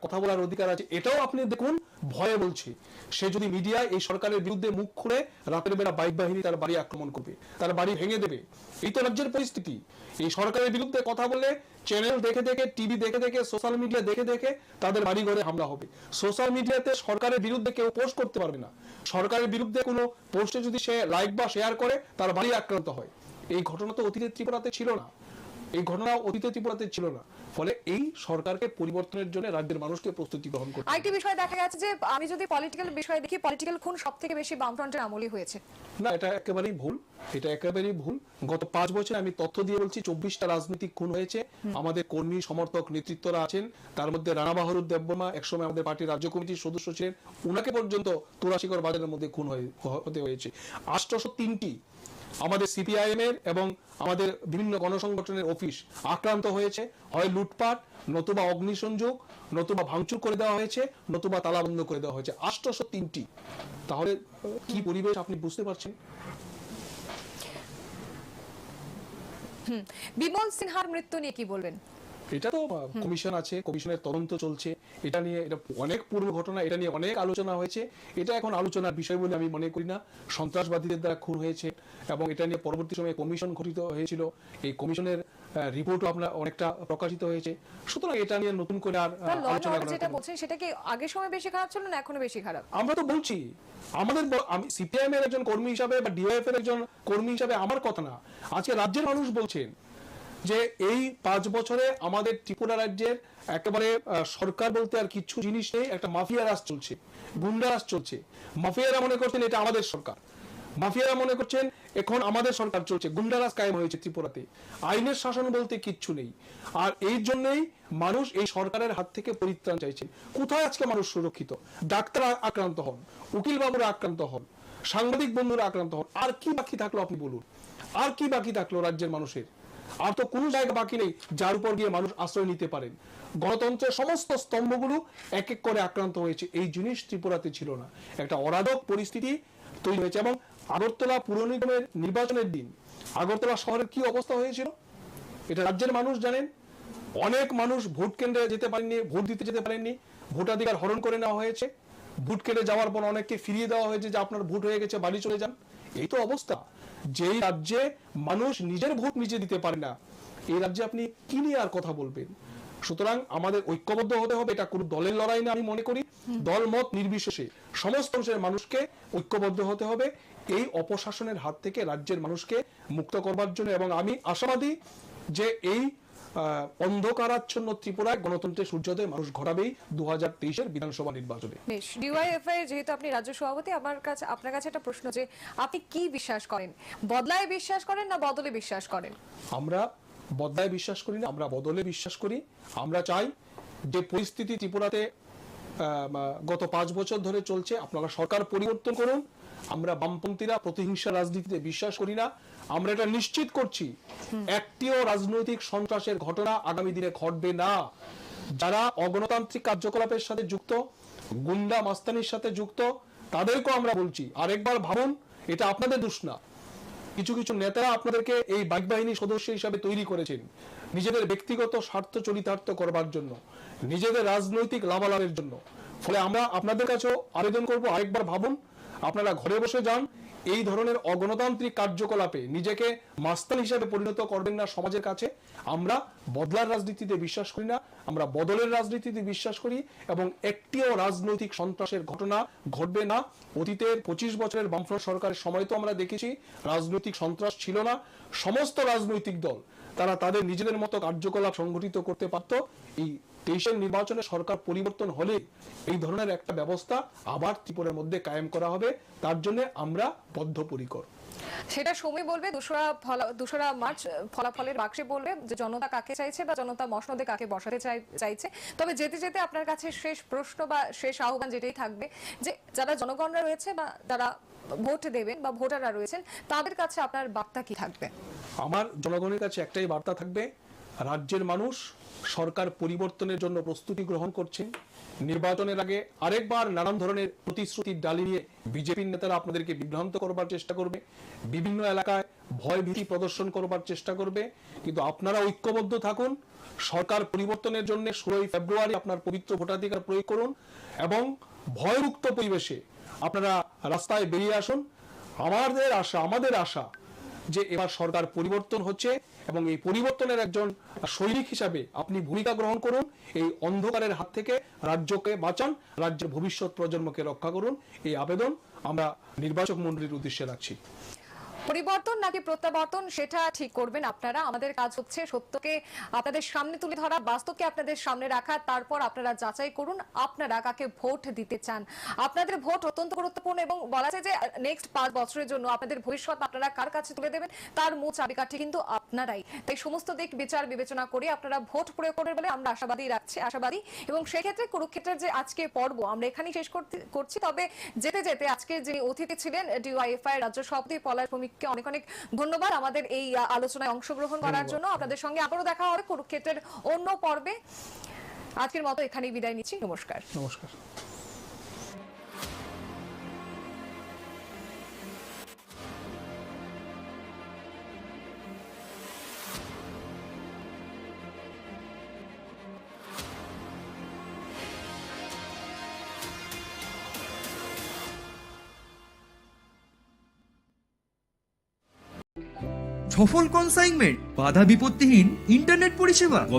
কথা বলার অধিকার আছে, এটাও আপনি দেখুন ভয়ে বলছে। সে যদি মিডিয়ায় এই সরকারের বিরুদ্ধে মুখ খুলে রাতের বেলা বাইক বাহিনী তার বাড়ি আক্রমণ করবে, তার বাড়ি ভেঙে দেবে। এই তো রাজ্যের পরিস্থিতি। এই সরকারের বিরুদ্ধে কথা বললে চ্যানেল দেখে দেখে, টিভি দেখে দেখে, সোশ্যাল মিডিয়া দেখে দেখে তাদের বাড়ি ঘরে হামলা হবে। সোশ্যাল মিডিয়াতে সরকারের বিরুদ্ধে কেউ পোস্ট করতে পারবে না। সরকারের বিরুদ্ধে কোনো পোস্টে যদি সে লাইক বা শেয়ার করে, তার বাড়ি আক্রান্ত হয়। এই ঘটনা তো অতীতের ত্রিপুরাতে ছিল না, এই ঘটনা অতীতের ত্রিপুরাতে ছিল না। ফলে এই সরকারকে পরিবর্তনের জন্য রাজ্যের মানুষকে প্রস্তুতি গ্রহণ করতে হবে। আরেকটি বিষয় দেখা গেছে যে আমি যদি পলিটিক্যাল বিষয় দেখি, পলিটিক্যাল খুন সবথেকে বেশি বামফ্রন্টের আমলই হয়েছে। না, এটা একেবারেই ভুল, এটা একেবারেই ভুল। গত 5 বছরে আমি তথ্য দিয়ে বলছি 24টা রাজনৈতিক খুন হয়েছে। আমাদের কর্মী সমর্থক নেতৃত্বরা আছেন, তার মধ্যে রানা বাহাদুর দেববর্মা একসময় আমাদের পার্টির রাজ্য কমিটির সদস্য ছিলেন, উনাকে পর্যন্ত তুরাশিকর বাজারের মধ্যে খুন হতে হয়েছে। 803টি আমাদের সিপিআইএম এর এবং আমাদের বিভিন্ন গণসংগঠনের অফিস আক্রান্ত হয়েছে। হয় লুটপাট, নতুবা অগ্নিসংযোগ, নতুবা ভাঙচুর করে দেওয়া হয়েছে, নতুবা তালাবন্ধ করে দেওয়া হয়েছে। 803টি। তাহলে কি পরিবেশ আপনি বুঝতে পারছেন? বিমল সিনহার মৃত্যু নিয়ে কি বলবেন? এটা তো কমিশন আছে, কমিশনের তদন্ত চলছে। এটা নিয়ে, এটা অনেক পূর্ব ঘটনা, এটা নিয়ে অনেক আলোচনা হয়েছে। এটা এখন আলোচনার বিষয় বলে আমি মনে করি না। সন্ত্রাসবাদীদের দ্বারা খুন হয়েছে এবং এটা নিয়ে পরবর্তী সময়ে কমিশন গঠিত হয়েছিল। এই কমিশনের রিপোর্টও আপনার অনেকটা প্রকাশিত হয়েছে। সুতরাং এটা নিয়ে নতুন করে আর আলোচনা করা যেটা বলছেন সেটা কি আগের সময় বেশি খারাপ ছিল না এখনো বেশি খারাপ? আমরা তো বলছি, আমাদের আমি সিপিআইএম এর একজন কর্মী হিসাবে বা ডিওএফ এর একজন কর্মী হিসাবে আমার কথা না, আজকে রাজ্যের মানুষ বলছেন যে এই 5 বছরে আমাদের ত্রিপুরা রাজ্যের একেবারে সরকার বলতে আর কিছু জিনিস নেই। একটা মাফিয়া রাজ চলছে, গুন্ডা রাজ চলছে। মাফিয়ারা মনে করছেন এটা আমাদের সরকার, মাফিয়ারা মনে করছেন এখন আমাদের সরকার চলছে। গুন্ডারাজ কায়েম হয়েছে ত্রিপুরাতে, আইনের শাসন বলতে কিচ্ছু নেই। আর এই জন্যই মানুষ এই সরকারের হাত থেকে পরিত্রাণ চাইছে। কোথায় আজকে মানুষ সুরক্ষিত? ডাক্তার আক্রান্ত হন, উকিল বাবুরা আক্রান্ত হন, সাংবাদিক বন্ধুরা আক্রান্ত হন। আর কি বাকি থাকলো আপনি বলুন? আর কি বাকি থাকলো রাজ্যের মানুষের? আর তো কোনো জায়গা বাকি নেই যার উপর গিয়ে মানুষ আশ্রয় নিতে পারেন। গণতন্ত্রের সমস্ত স্তম্ভগুলো এক এক করে আক্রান্ত হয়েছে। এই জিনিস ত্রিপুরাতে ছিল না। একটা অরাজক পরিস্থিতি তৈরি হয়েছে। এবং আগরতলা পুর নিগমের নির্বাচনের দিন আগরতলা শহরের কি অবস্থা হয়েছিল এটা রাজ্যের মানুষ জানেন। অনেক মানুষ ভোট কেন্দ্রে যেতে পারেননি, ভোট দিতে যেতে পারেননি, ভোটাধিকার হরণ করে নেওয়া হয়েছে। ভোট কেন্দ্রে যাওয়ার পর অনেককে ফিরিয়ে দেওয়া হয়েছে যে আপনার ভোট হয়ে গেছে, বাড়ি চলে যান। এই তো অবস্থা। যেই রাজ্যে মানুষ নিজের ভোট নিজে দিতে পারে না, এই রাজ্যে আপনি কি নিয়ে আর কথা বলবেন? সুতরাং আমাদের ঐক্যবদ্ধ হতে হবে। এটা কোনো দলের লড়াই না, আমি মনে করি দল মত নির্বিশেষে সমস্ত অংশের মানুষকে ঐক্যবদ্ধ হতে হবে এই অপশাসনের হাত থেকে রাজ্যের মানুষকে মুক্ত করবার জন্য। এবং আমি আশাবাদী যে এই অন্ধকারাচ্ছন্ন ত্রিপুরায় গণতন্ত্রের সূর্যোদয় মানুষ ঘটাবেই 2023-এর বিধানসভা নির্বাচনে। বেশ, ডিওয়াইএফআই যেহেতু আপনি রাজ্য সভাপতি, আপনার কাছে একটা প্রশ্ন যে আপনি কি বিশ্বাস করেন? বদলায় বিশ্বাস করেন না বদলে বিশ্বাস করেন? আমরা বদলায় বিশ্বাস করি না, আমরা বদলে বিশ্বাস করি। আমরা চাই যে পরিস্থিতি ত্রিপুরাতে গত 5 বছর ধরে চলছে, আপনারা সরকার পরিবর্তন করুন। আমরা বামপন্থীরা প্রতিহিংসা রাজনীতিতে বিশ্বাস করি না। আমরা এটা নিশ্চিত করছি একটিও রাজনৈতিক সন্ত্রাসের ঘটনা আগামী দিনে ঘটবে না। যারা অগণতান্ত্রিক কার্যকলাপের সাথে যুক্ত, গুন্ডা মাস্তানির সাথে যুক্ত, তাদেরকেও আমরা বলছি আরেকবার ভাবুন, এটা আপনাদের দোষ না। কিছু কিছু নেতারা আপনাদেরকে এই বাইক বাহিনী সদস্য হিসাবে তৈরি করেছেন নিজেদের ব্যক্তিগত স্বার্থ চরিতার্থ করবার জন্য, নিজেদের রাজনৈতিক লাভালাভের জন্য। ফলে আমরা আপনাদের কাছেও আবেদন করব, আরেকবার ভাবুন। আপনারা ঘরে বসে যান, এই ধরনের অগণতান্ত্রিক কার্যকলাপে নিজেকে মাস্তান হিসাবে পরিণত করবেন না সমাজের কাছে। আমরা বদলার রাজনীতিতে বিশ্বাস করি না, আমরা বদলের রাজনীতিতে বিশ্বাস করি, এবং একটিও রাজনৈতিক সন্ত্রাসের ঘটনা ঘটবে না। অতীতের 25 বছরের বামফ্রন্ট সরকারের সময় তো আমরা দেখেছি রাজনৈতিক সন্ত্রাস ছিল না। সমস্ত রাজনৈতিক দল তারা তাদের নিজেদের মতো কার্যকলাপ সংগঠিত করতে পারত। এই 23-এর নির্বাচনে সরকার পরিবর্তন হলে এই ধরনের একটা ব্যবস্থা আবার ত্রিপুরার মধ্যে কায়েম করা হবে, তার জন্য আমরা বদ্ধপরিকর। সেটা সময় বলবে, 2রা মার্চ ফলাফলের বাক্সে বলবে যে জনতা কাকে চাইছে বা জনতা মসনদে কাকে বসাতে চাইছে। তবে যেতে যেতে আপনার কাছে শেষ প্রশ্ন বা শেষ আহ্বান যেটাই থাকবে, যে যারা জনগণরা রয়েছে বা যারা ভোট দেবেন বা ভোটাররা রয়েছেন, তাদের কাছে আপনার বার্তা কি থাকবে? আমার জনগণের কাছে একটাই বার্তা থাকবে, রাজ্যের মানুষ সরকার পরিবর্তনের জন্য প্রস্তুতি গ্রহণ করছে। নির্বাচনের আগে আরেকবার নানান ধরনের প্রতিশ্রুতির ডালি নিয়ে বিজেপির নেতারা আপনাদেরকে বিভ্রান্ত করবার চেষ্টা করবে, বিভিন্ন এলাকায় ভয় ভীতি প্রদর্শন করবার চেষ্টা করবে। কিন্তু আপনারা ঐক্যবদ্ধ থাকুন, সরকার পরিবর্তনের জন্য 16 ফেব্রুয়ারি আপনার পবিত্র ভোটাধিকার প্রয়োগ করুন এবং ভয়মুক্ত পরিবেশে আপনারা রাস্তায় বেরিয়ে আসুন। আমাদের আশা যে এবার সরকার পরিবর্তন হচ্ছে এবং এই পরিবর্তনের একজন সৈনিক হিসাবে আপনি ভূমিকা গ্রহণ করুন। এই অন্ধকারের হাত থেকে রাজ্যকে বাঁচান, রাজ্যের ভবিষ্যৎ প্রজন্মকে রক্ষা করুন। এই আবেদন আমরা নির্বাচক মণ্ডলীর উদ্দেশ্যে রাখছি। পরিবর্তন নাকি প্রত্যাবর্তন সেটা ঠিক করবেন আপনারা। আমাদের কাজ হচ্ছে সত্যকে আপনাদের সামনে তুলে ধরা, বাস্তবকে আপনাদের সামনে রাখা, তারপর আপনারা যাচাই করুন আপনারা কাকে ভোট দিতে চান। আপনাদের ভোট অত্যন্ত গুরুত্বপূর্ণ এবং বলা যায় যে নেক্সট 5 বছরের জন্য আপনাদের ভবিষ্যৎ আপনারা কার কাছে তুলে দেবেন তার মূল চাবিকাঠি কিন্তু আপনারাই। তাই সমস্ত দিক বিচার বিবেচনা করে আপনারা ভোট প্রয়োগ করবেন বলে আমরা আশাবাদী এবং সেক্ষেত্রে কুরুক্ষেত্রের যে আজকে পর্ব আমরা এখানেই শেষ করছি। তবে যেতে যেতে আজকে যিনি অতিথি ছিলেন ডিওয়াইএফআই রাজ্য সভাপতি পলাশ ভৌমিককে অনেক অনেক ধন্যবাদ আমাদের এই আলোচনায় অংশগ্রহণ করার জন্য। আপনাদের সঙ্গে আবারও দেখা হবে কুরুক্ষেত্রের অন্য পর্বে। আজকের মতো এখানেই বিদায় নিচ্ছি। নমস্কার। নমস্কার। সফল কনসাইনমেন্ট, বাধা বিপত্তিহীন ইন্টারনেট পরিষেবা।